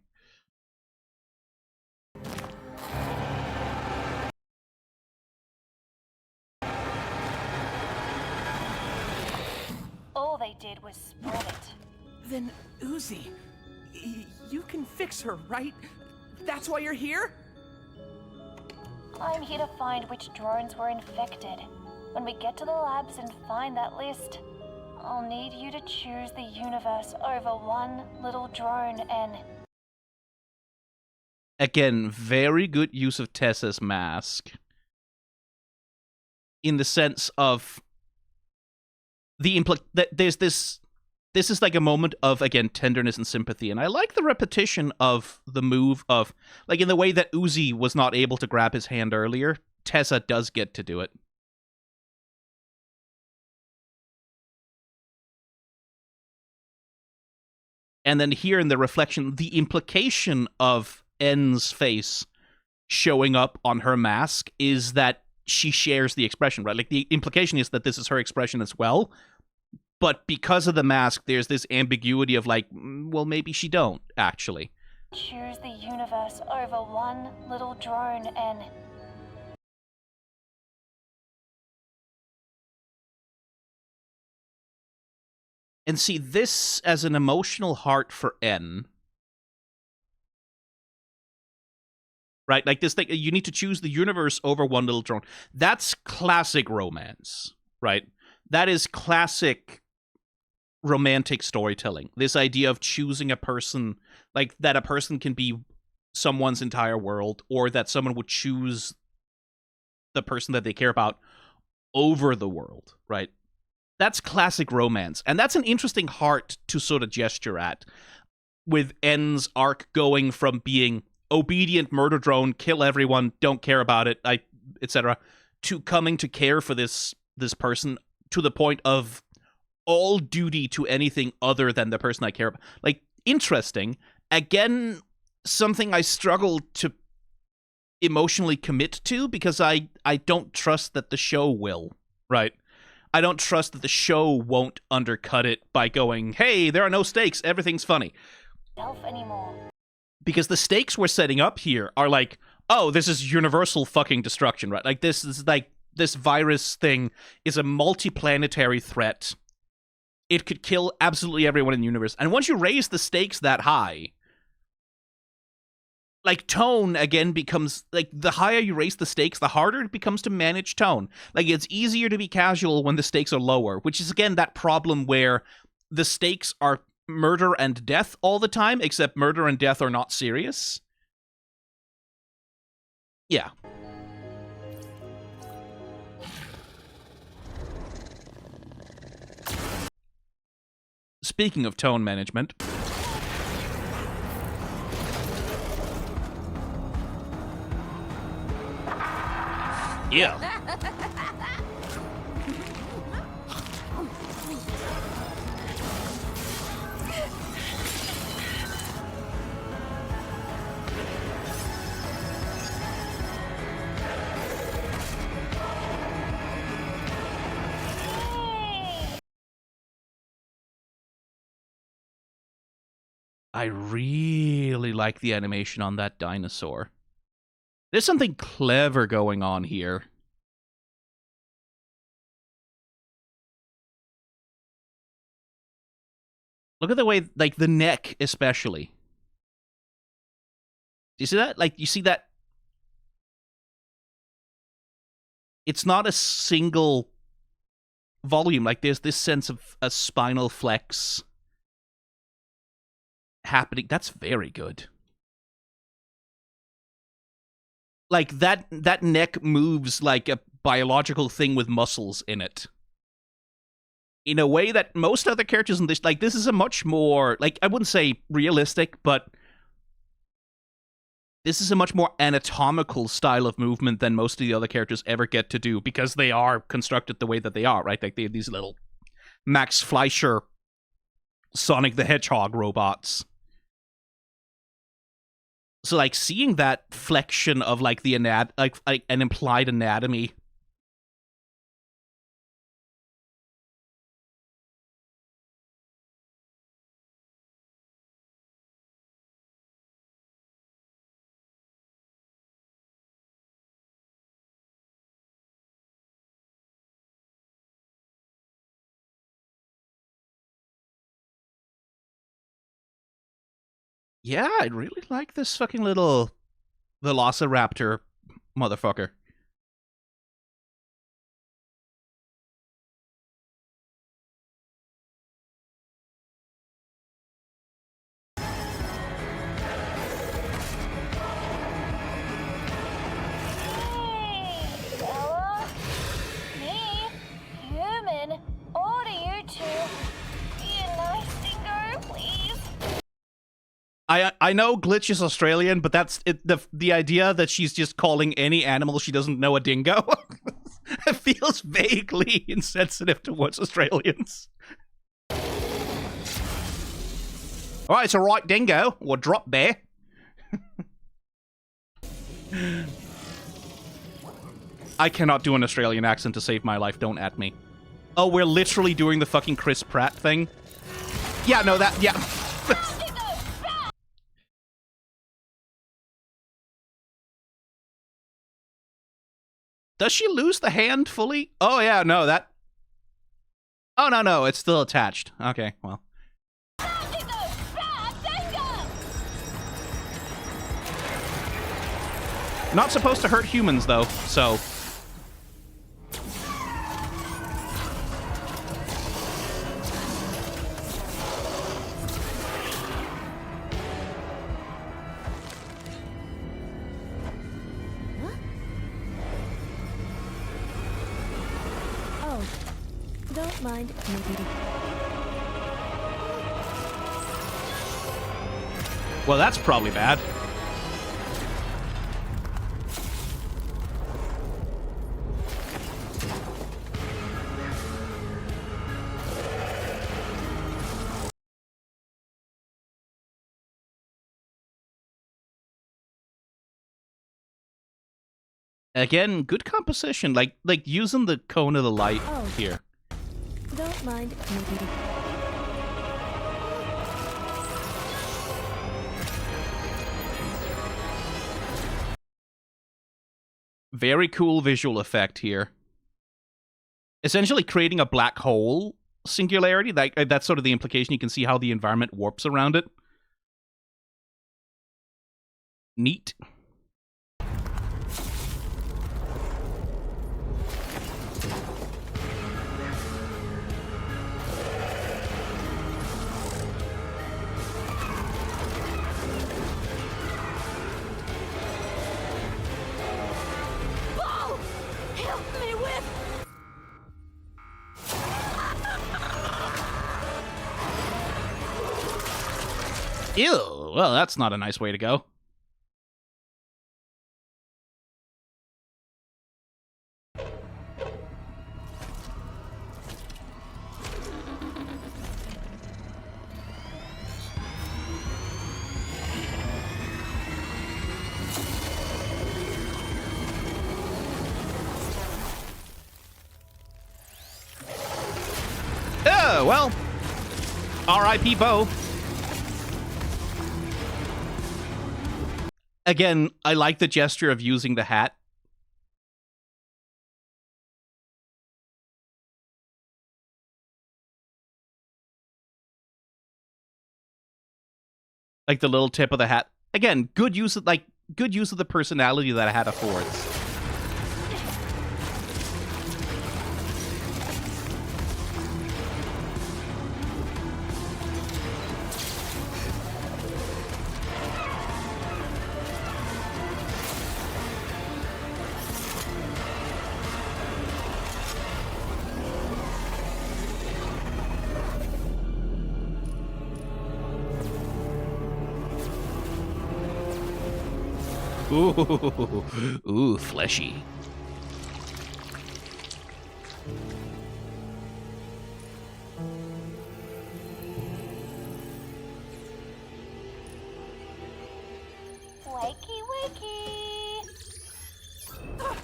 S3: All they did was spread it.
S2: Then, Uzi, you can fix her, right? That's why you're here?
S3: I'm here to find which drones were infected. When we get to the labs and find that list, I'll need you to choose the universe over one little drone and...
S1: Again, very good use of Tessa's mask. in the sense of there's this is like a moment of, again, tenderness and sympathy, and I like the repetition of the move of, like, in the way that Uzi was not able to grab his hand earlier, Tessa does get to do it. And then here in the reflection, the implication of N's face showing up on her mask is that she shares the expression, right? Like, the implication is that this is her expression as well. But because of the mask, there's this ambiguity of, like, well, maybe she don't, actually.
S3: Choose the universe over one little drone, and
S1: And see this as an emotional heart for N. Right? Like this thing, you need to choose the universe over one little drone. That's classic romance, right? That is classic romantic storytelling. This idea of choosing a person, like that a person can be someone's entire world, or that someone would choose the person that they care about over the world, right? That's classic romance. And that's an interesting heart to sort of gesture at, with N's arc going from being obedient murder drone, kill everyone, don't care about it, etc., to coming to care for this person to the point of all duty to anything other than the person I care about. Like, interesting. Again, something I struggle to emotionally commit to, because I don't trust that the show will, right? I don't trust that the show won't undercut it by going, hey, there are no stakes, everything's funny.
S3: self anymore.
S1: Because the stakes we're setting up here are like, oh, this is universal fucking destruction, right? Like, this is like, this virus thing is a multi-planetary threat. It could kill absolutely everyone in the universe. And once you raise the stakes that high, like, tone, again, becomes, like, the higher you raise the stakes, the harder it becomes to manage tone. Like, it's easier to be casual when the stakes are lower, which is, again, that problem where the stakes are murder and death all the time, except murder and death are not serious. Yeah. Speaking of tone management... yeah. I really like the animation on that dinosaur. There's something clever going on here. Look at the way, like, the neck especially. Do you see that? Like, you see that? It's not a single volume. Like, there's this sense of a spinal flex happening. That's very good. Like, that neck moves like a biological thing with muscles in it. In a way that most other characters in this, like, this is a much more, like, I wouldn't say realistic, but this is a much more anatomical style of movement than most of the other characters ever get to do, because they are constructed the way that they are, right? Like, they have these little Max Fleischer Sonic the Hedgehog robots. So, like, seeing that flexion of, like, the like an implied anatomy. Yeah, I really like this fucking little Velociraptor motherfucker.
S3: Ella?
S1: I know Glitch is Australian, but that's it. The idea that she's just calling any animal she doesn't know a dingo it feels vaguely insensitive towards Australians. All right, it's a right dingo or drop bear. I cannot do an Australian accent to save my life. Don't at me. Oh, we're literally doing the fucking Chris Pratt thing. Yeah, no, that yeah. Does she lose the hand fully? Oh, yeah, no, that... Oh, no, it's still attached. Okay, well. Not supposed to hurt humans, though, so...
S5: Don't mind, maybe.
S1: Well, that's probably bad. Again, good composition, like using the cone of the light here.
S5: Don't mind, maybe.
S1: Very cool visual effect here. Essentially creating a black hole singularity. That's sort of the implication. You can see how the environment warps around it. Neat. Ew, well, that's not a nice way to go. Oh, well, R.I.P. Bo. Again, I like the gesture of using the hat. Like the little tip of the hat. Again, good use of the personality that a hat affords. Ooh, fleshy.
S3: Wakey, wakey. Don't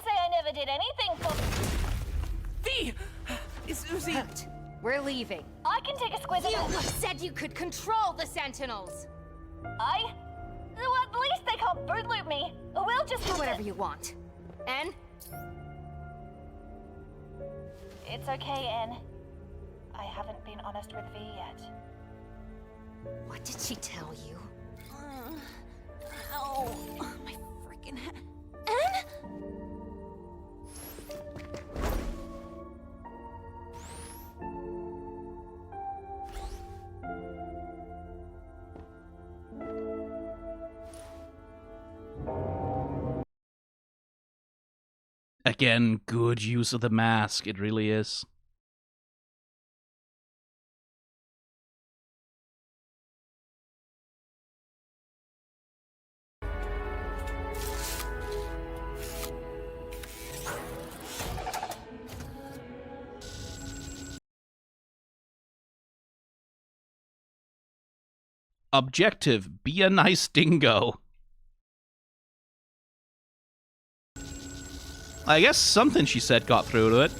S3: say I never did anything for...
S2: V! Is Uzi...
S4: We're leaving.
S3: I can take a squiz of
S4: You
S3: it.
S4: said you could control the Sentinels.
S3: Well, at least they can't boot loop me. We'll just
S4: Do whatever you want. En?
S3: It's okay, En. I haven't been honest with V yet.
S4: What did she tell you?
S5: Ow, my freaking head. En?
S1: Again, good use of the mask. It really is. Objective, be a nice dingo. I guess something she said got through to it.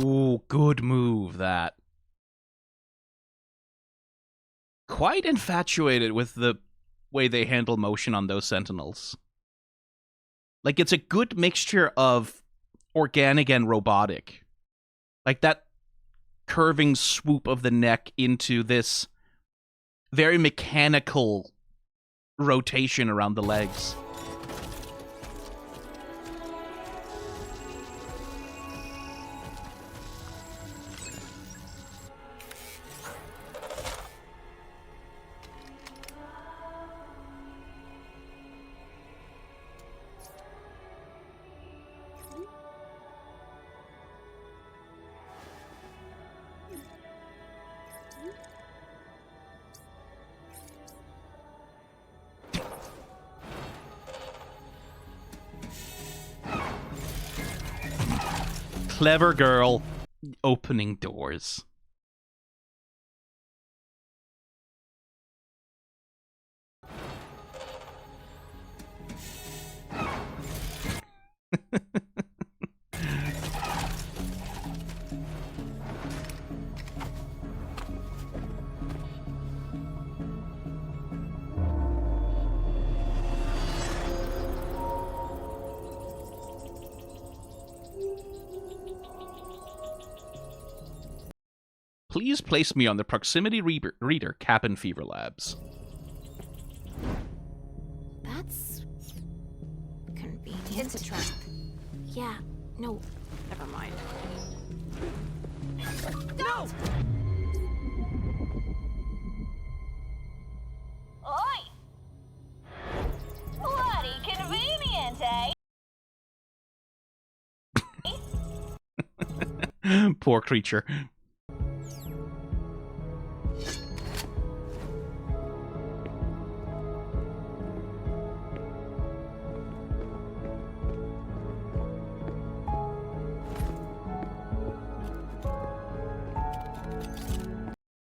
S1: Ooh, good move, that. Quite infatuated with the way they handle motion on those sentinels. Like, it's a good mixture of organic and robotic. Like, that curving swoop of the neck into this very mechanical rotation around the legs. Clever girl. Opening doors. Please place me on the proximity reader, Cabin Fever Labs.
S5: That's convenient. It's a trap. Yeah, no, never mind.
S2: No!
S3: Oi! Bloody convenient, eh?
S1: Poor creature.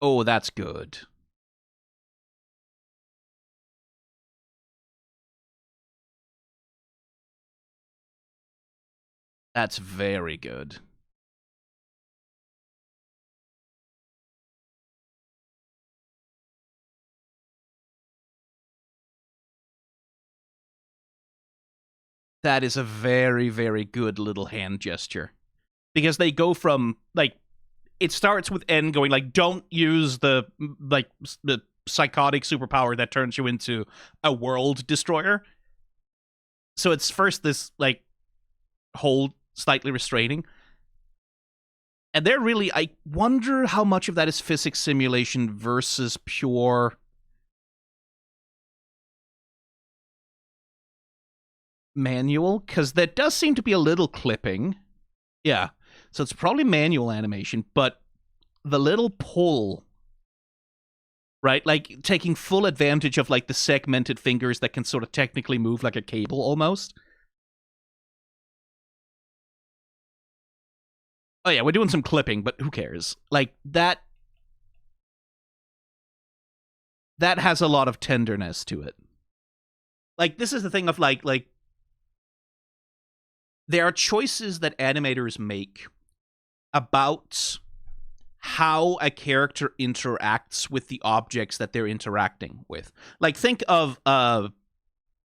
S1: Oh, that's good. That's very good. That is a very, very good little hand gesture. Because they go from, like, it starts with N going, like, don't use the psychotic superpower that turns you into a world destroyer. So it's first this, like, hold, slightly restraining. And they're really, I wonder how much of that is physics simulation versus pure manual, because there does seem to be a little clipping. Yeah, so it's probably manual animation, but the little pull, right? Like, taking full advantage of, like, the segmented fingers that can sort of technically move like a cable, almost. Oh yeah, we're doing some clipping, but who cares? Like, that has a lot of tenderness to it. Like, this is the thing of, like, there are choices that animators make about how a character interacts with the objects that they're interacting with. Like, think of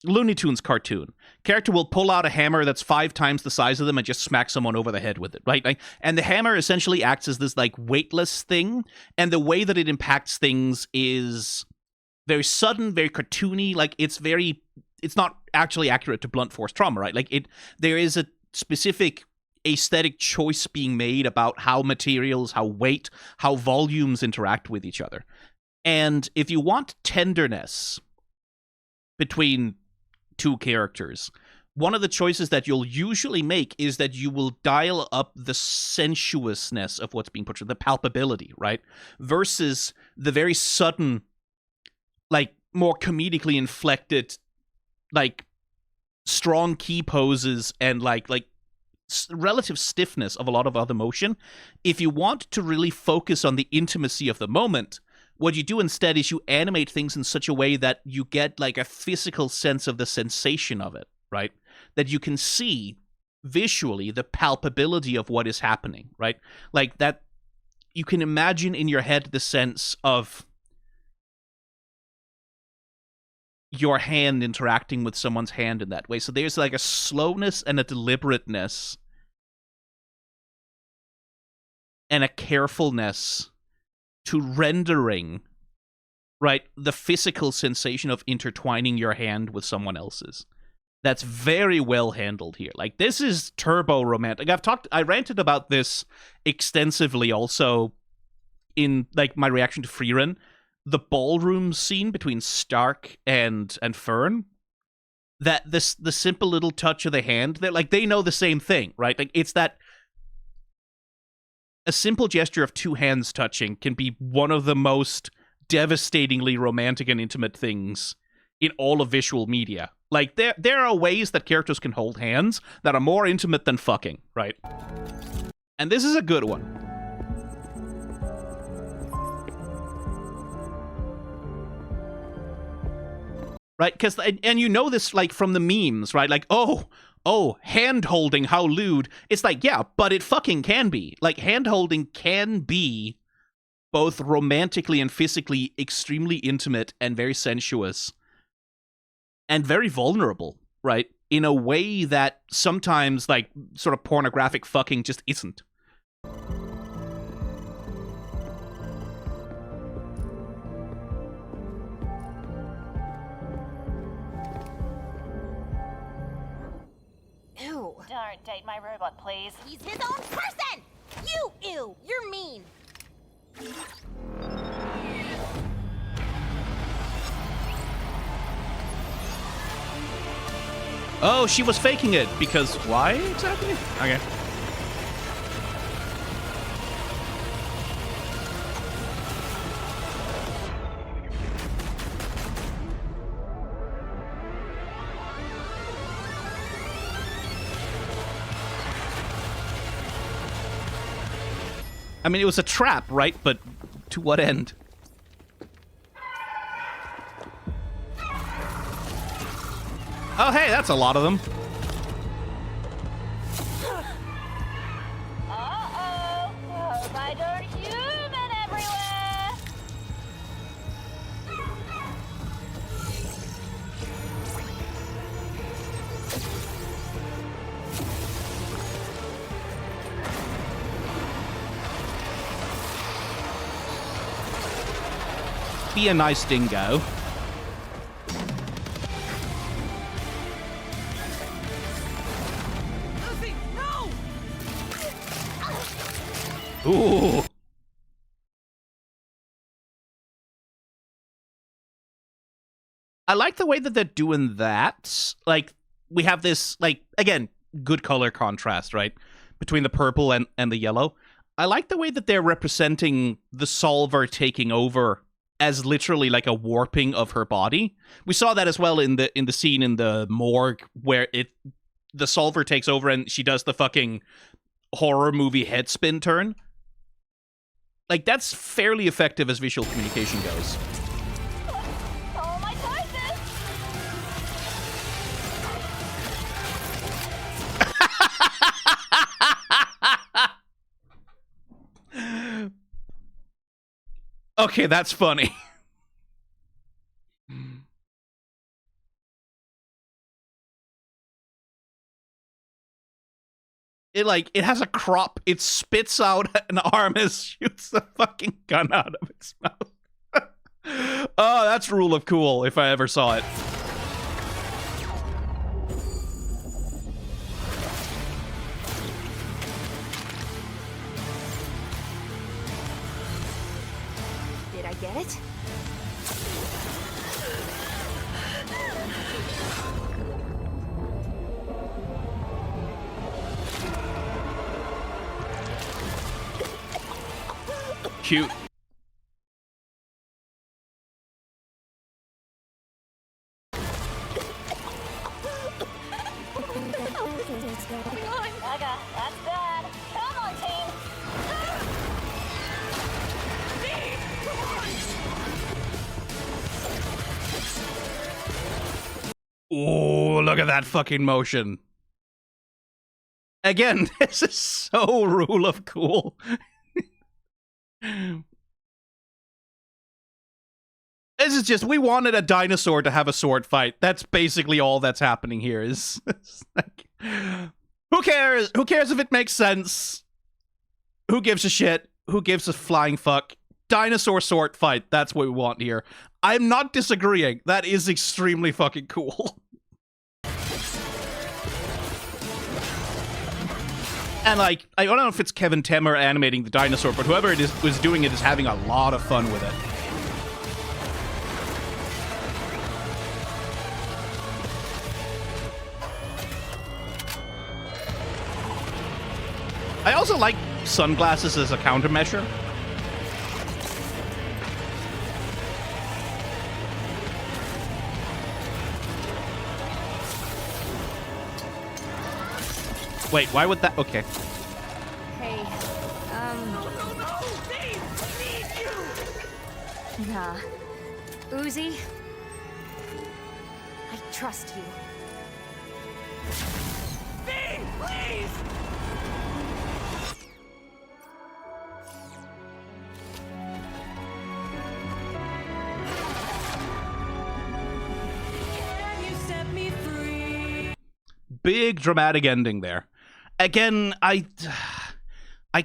S1: Looney Tunes cartoon. Character will pull out a hammer that's 5 times the size of them and just smack someone over the head with it, right? Like, and the hammer essentially acts as this, like, weightless thing, and the way that it impacts things is very sudden, very cartoony. Like, it's not actually accurate to blunt force trauma, right? Like, there is a specific aesthetic choice being made about how materials, how weight, how volumes interact with each other. And if you want tenderness between two characters, one of the choices that you'll usually make is that you will dial up the sensuousness of what's being portrayed, the palpability, right? Versus the very sudden like, more comedically inflected, like, strong key poses and, like, relative stiffness of a lot of other motion. If you want to really focus on the intimacy of the moment, what you do instead is you animate things in such a way that you get, like, a physical sense of the sensation of it, right? That you can see visually the palpability of what is happening, right? Like, that you can imagine in your head the sense of your hand interacting with someone's hand in that way. So there's, like, a slowness and a deliberateness and a carefulness to rendering, right, the physical sensation of intertwining your hand with someone else's. That's very well handled here. Like, this is turbo romantic. I ranted about this extensively also in, like, my reaction to Frieren. The ballroom scene between Stark and Fern, that the simple little touch of the hand, that, like, they know the same thing, right? Like, it's that a simple gesture of two hands touching can be one of the most devastatingly romantic and intimate things in all of visual media. Like, there are ways that characters can hold hands that are more intimate than fucking, right? And this is a good one. Right? Because, and you know this, like, from the memes, right? Like, oh, hand-holding, how lewd. It's like, yeah, but it fucking can be. Like, hand-holding can be both romantically and physically extremely intimate and very sensuous. And very vulnerable, right? In a way that sometimes, like, sort of pornographic fucking just isn't.
S5: Ew.
S3: Don't date my robot, please.
S5: He's his own person! You, ew! You're mean!
S1: Oh, she was faking it, because why exactly? Okay. I mean, it was a trap, right? But to what end? Oh, hey, that's a lot of them.
S3: Uh-oh. Hope I don't human everywhere.
S1: Be a nice dingo.
S2: Lucy, no!
S1: Ooh. I like the way that they're doing that. Like, we have this, like, again, good color contrast, right? Between the purple and the yellow. I like the way that they're representing the Solver taking over as literally like a warping of her body. We saw that as well in the scene in the morgue where the Solver takes over and she does the fucking horror movie head spin turn. Like, that's fairly effective as visual communication goes.
S3: Oh, my choices!
S1: Okay, that's funny. It has a crop. It spits out an arm and shoots the fucking gun out of its mouth. Oh, that's rule of cool if I ever saw it.
S5: Did I get it?
S1: Cute. Oh, look at that fucking motion. Again, this is so rule of cool. This is just, we wanted a dinosaur to have a sword fight. That's basically all that's happening here. Is like, who cares? Who cares if it makes sense? Who gives a shit? Who gives a flying fuck? Dinosaur sword fight. That's what we want here. I'm not disagreeing. That is extremely fucking cool. And like, I don't know if it's Kevin Temmer animating the dinosaur, but whoever it is was doing it is having a lot of fun with it. I also like sunglasses as a countermeasure. Wait, why would that? Okay.
S4: Hey,
S2: No, Dave, we need you.
S4: nah. Uzi, I trust you.
S2: Dave, please.
S6: Can you set me free?
S1: Big dramatic ending there. Again, I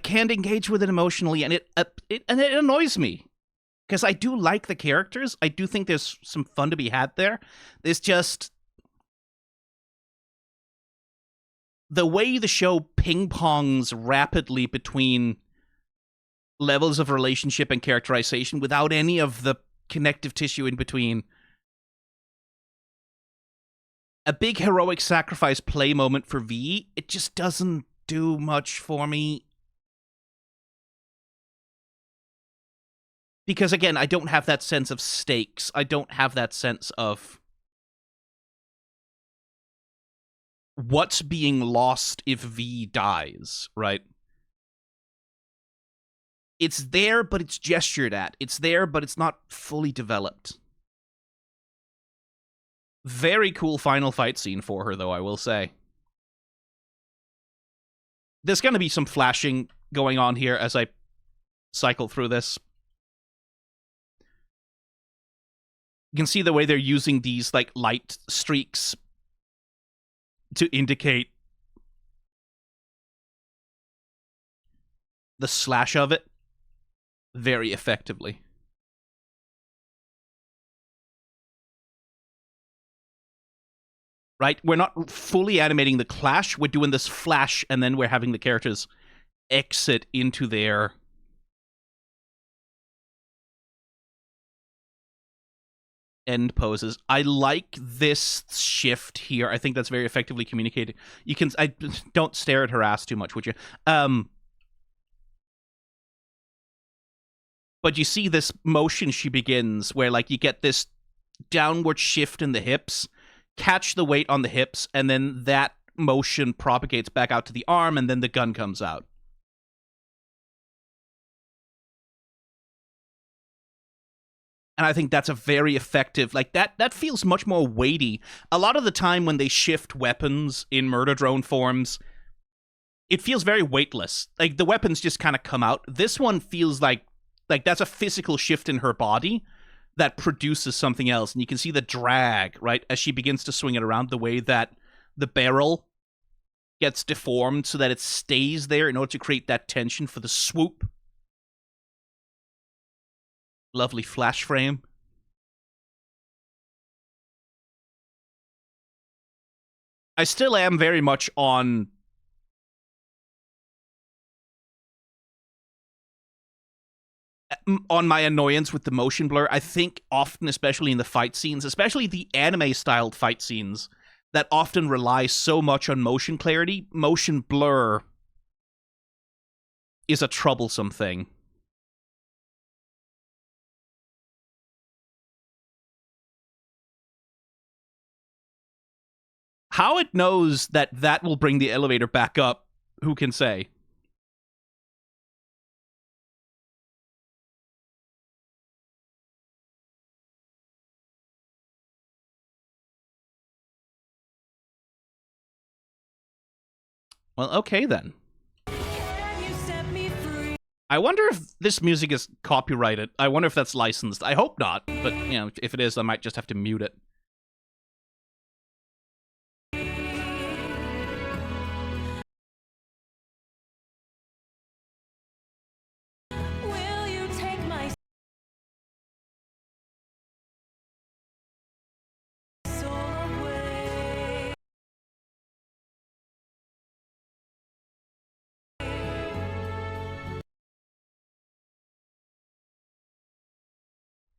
S1: can't engage with it emotionally, and it annoys me because I do like the characters. I do think there's some fun to be had there. There's just the way the show ping-pongs rapidly between levels of relationship and characterization without any of the connective tissue in between. A big heroic sacrifice play moment for V, it just doesn't do much for me. Because again, I don't have that sense of stakes. I don't have that sense of what's being lost if V dies, right? It's there, but it's gestured at. It's there, but it's not fully developed. Very cool final fight scene for her, though, I will say. There's going to be some flashing going on here as I cycle through this. You can see the way they're using these, like, light streaks to indicate the slash of it very effectively. Right? We're not fully animating the clash. We're doing this flash, and then we're having the characters exit into their end poses. I like this shift here. I think that's very effectively communicated. You can... don't stare at her ass too much, would you? But you see this motion she begins, where, like, you get this downward shift in the hips, catch the weight on the hips, and then that motion propagates back out to the arm, and then the gun comes out. And I think that's a very effective, like, that feels much more weighty. A lot of the time when they shift weapons in murder drone forms, it feels very weightless. Like, the weapons just kind of come out. This one feels like that's a physical shift in her body that produces something else. And you can see the drag, right, as she begins to swing it around, the way that the barrel gets deformed so that it stays there in order to create that tension for the swoop. Lovely flash frame. I still am very much on my annoyance with the motion blur. I think often, especially in the fight scenes, especially the anime-styled fight scenes that often rely so much on motion clarity, motion blur is a troublesome thing. How it knows that that will bring the elevator back up, who can say? Well, okay then. I wonder if this music is copyrighted. I wonder if that's licensed. I hope not, but, you know, if it is, I might just have to mute it.
S6: Will you take my soul away?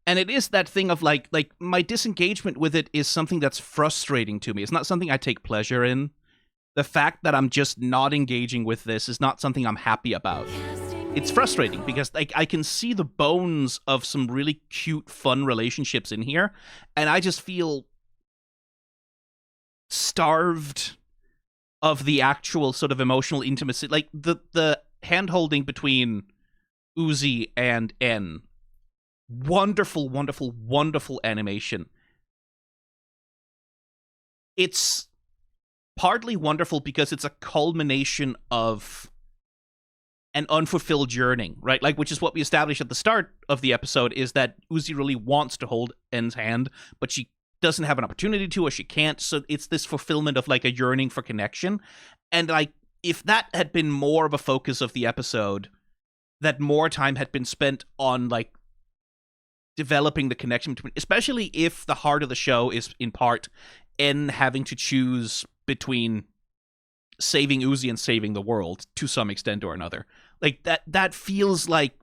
S1: And it is that thing of like my disengagement with it is something that's frustrating to me. It's not something I take pleasure in. The fact that I'm just not engaging with this is not something I'm happy about. It's frustrating because like I can see the bones of some really cute, fun relationships in here, and I just feel starved of the actual sort of emotional intimacy. Like the hand-holding between Uzi and N. Wonderful, wonderful, wonderful animation. It's partly wonderful because it's a culmination of an unfulfilled yearning, right? Like, which is what we established at the start of the episode, is that Uzi really wants to hold N's hand, but she doesn't have an opportunity to, or she can't. So it's this fulfillment of like a yearning for connection. And like, if that had been more of a focus of the episode, that more time had been spent on like developing the connection between, especially if the heart of the show is in part N having to choose between saving Uzi and saving the world to some extent or another. Like that feels like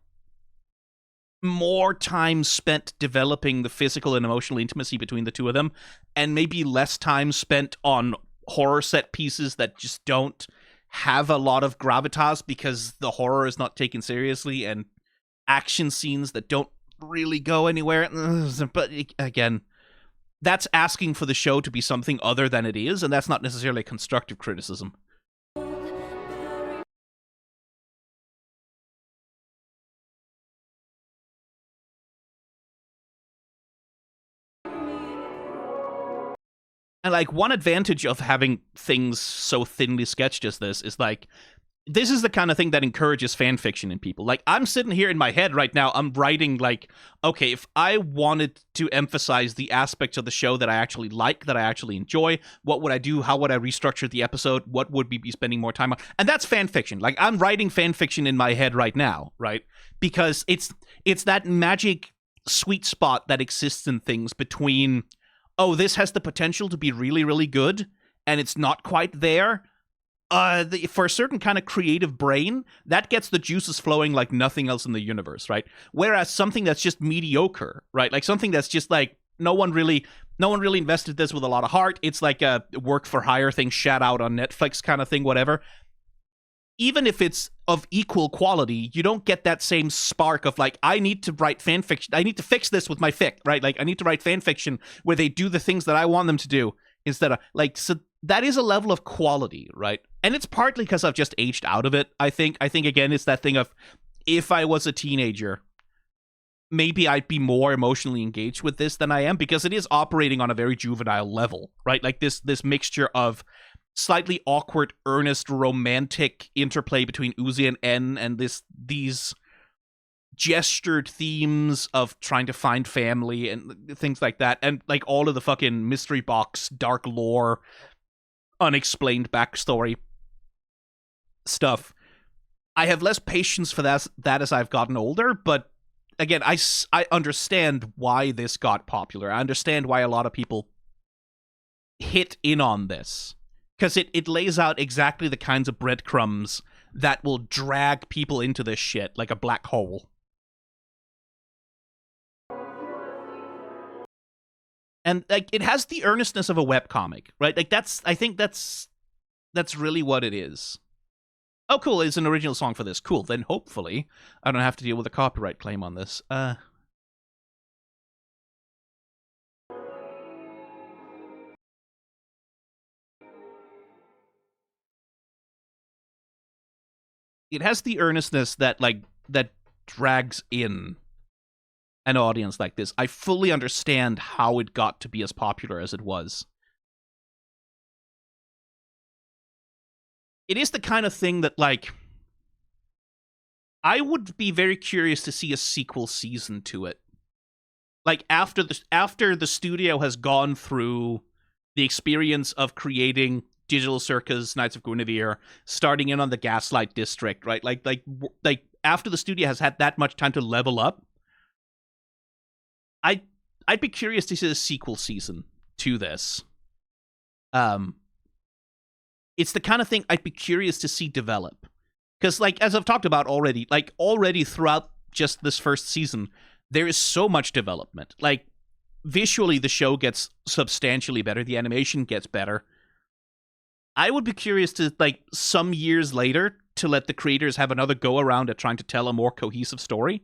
S1: more time spent developing the physical and emotional intimacy between the two of them, and maybe less time spent on horror set pieces that just don't have a lot of gravitas because the horror is not taken seriously, and action scenes that don't really go anywhere. But again, that's asking for the show to be something other than it is, and that's not necessarily a constructive criticism. And like, one advantage of having things so thinly sketched as this is like, this is the kind of thing that encourages fan fiction in people. Like, I'm sitting here in my head right now, I'm writing like, okay, if I wanted to emphasize the aspects of the show that I actually like, that I actually enjoy, what would I do? How would I restructure the episode? What would we be spending more time on? And that's fan fiction. Like, I'm writing fan fiction in my head right now, right? Because it's that magic sweet spot that exists in things between, oh, this has the potential to be really, really good, and it's not quite there. For a certain kind of creative brain, that gets the juices flowing like nothing else in the universe, right? Whereas something that's just mediocre, right? Like something that's just like no one really invested this with a lot of heart. It's like a work for hire thing, shout out on Netflix kind of thing, whatever. Even if it's of equal quality, you don't get that same spark of like, I need to write fan fiction. I need to fix this with my fic, right? Like, I need to write fan fiction where they do the things that I want them to do instead of like, so that is a level of quality, right? And it's partly because I've just aged out of it. I think again, it's that thing of, if I was a teenager, maybe I'd be more emotionally engaged with this than I am, because it is operating on a very juvenile level, right? Like this mixture of slightly awkward, earnest, romantic interplay between Uzi and N, and these gestured themes of trying to find family and things like that, and like all of the fucking mystery box, dark lore, unexplained backstory stuff. I have less patience for that as I've gotten older, but again, I understand why this got popular. I understand why a lot of people hit in on this, because it lays out exactly the kinds of breadcrumbs that will drag people into this shit like a black hole. And like, it has the earnestness of a webcomic, right? Like, I think that's really what it is. Oh, cool, it's an original song for this. Cool, then hopefully I don't have to deal with a copyright claim on this. It has the earnestness that drags in an audience like this. I fully understand how it got to be as popular as it was. it is the kind of thing that, like, I would be very curious to see a sequel season to it. Like, after the studio has gone through the experience of creating Digital Circus, Knights of Guinevere, starting in on the Gaslight District, right? Like after the studio has had that much time to level up, I'd be curious to see a sequel season to this. It's the kind of thing I'd be curious to see develop. Because, like, as I've talked about already, like, already throughout just this first season, there is so much development. Like, visually, the show gets substantially better. The animation gets better. I would be curious to, like, some years later, to let the creators have another go around at trying to tell a more cohesive story.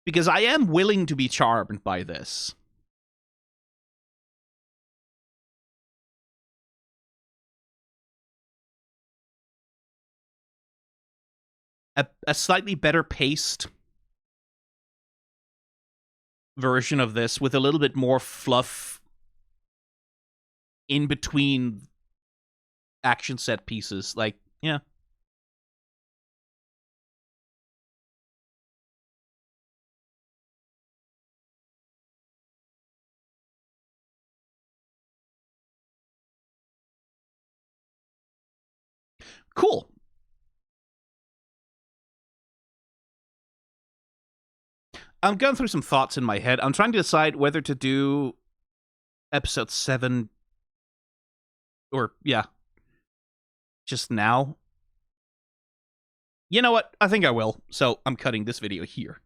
S1: Because I am willing to be charmed by this. A slightly better paced version of this with a little bit more fluff in between action set pieces. Like, yeah. Cool. I'm going through some thoughts in my head. I'm trying to decide whether to do episode 7 or, yeah, just now. You know what? I think I will. So I'm cutting this video here.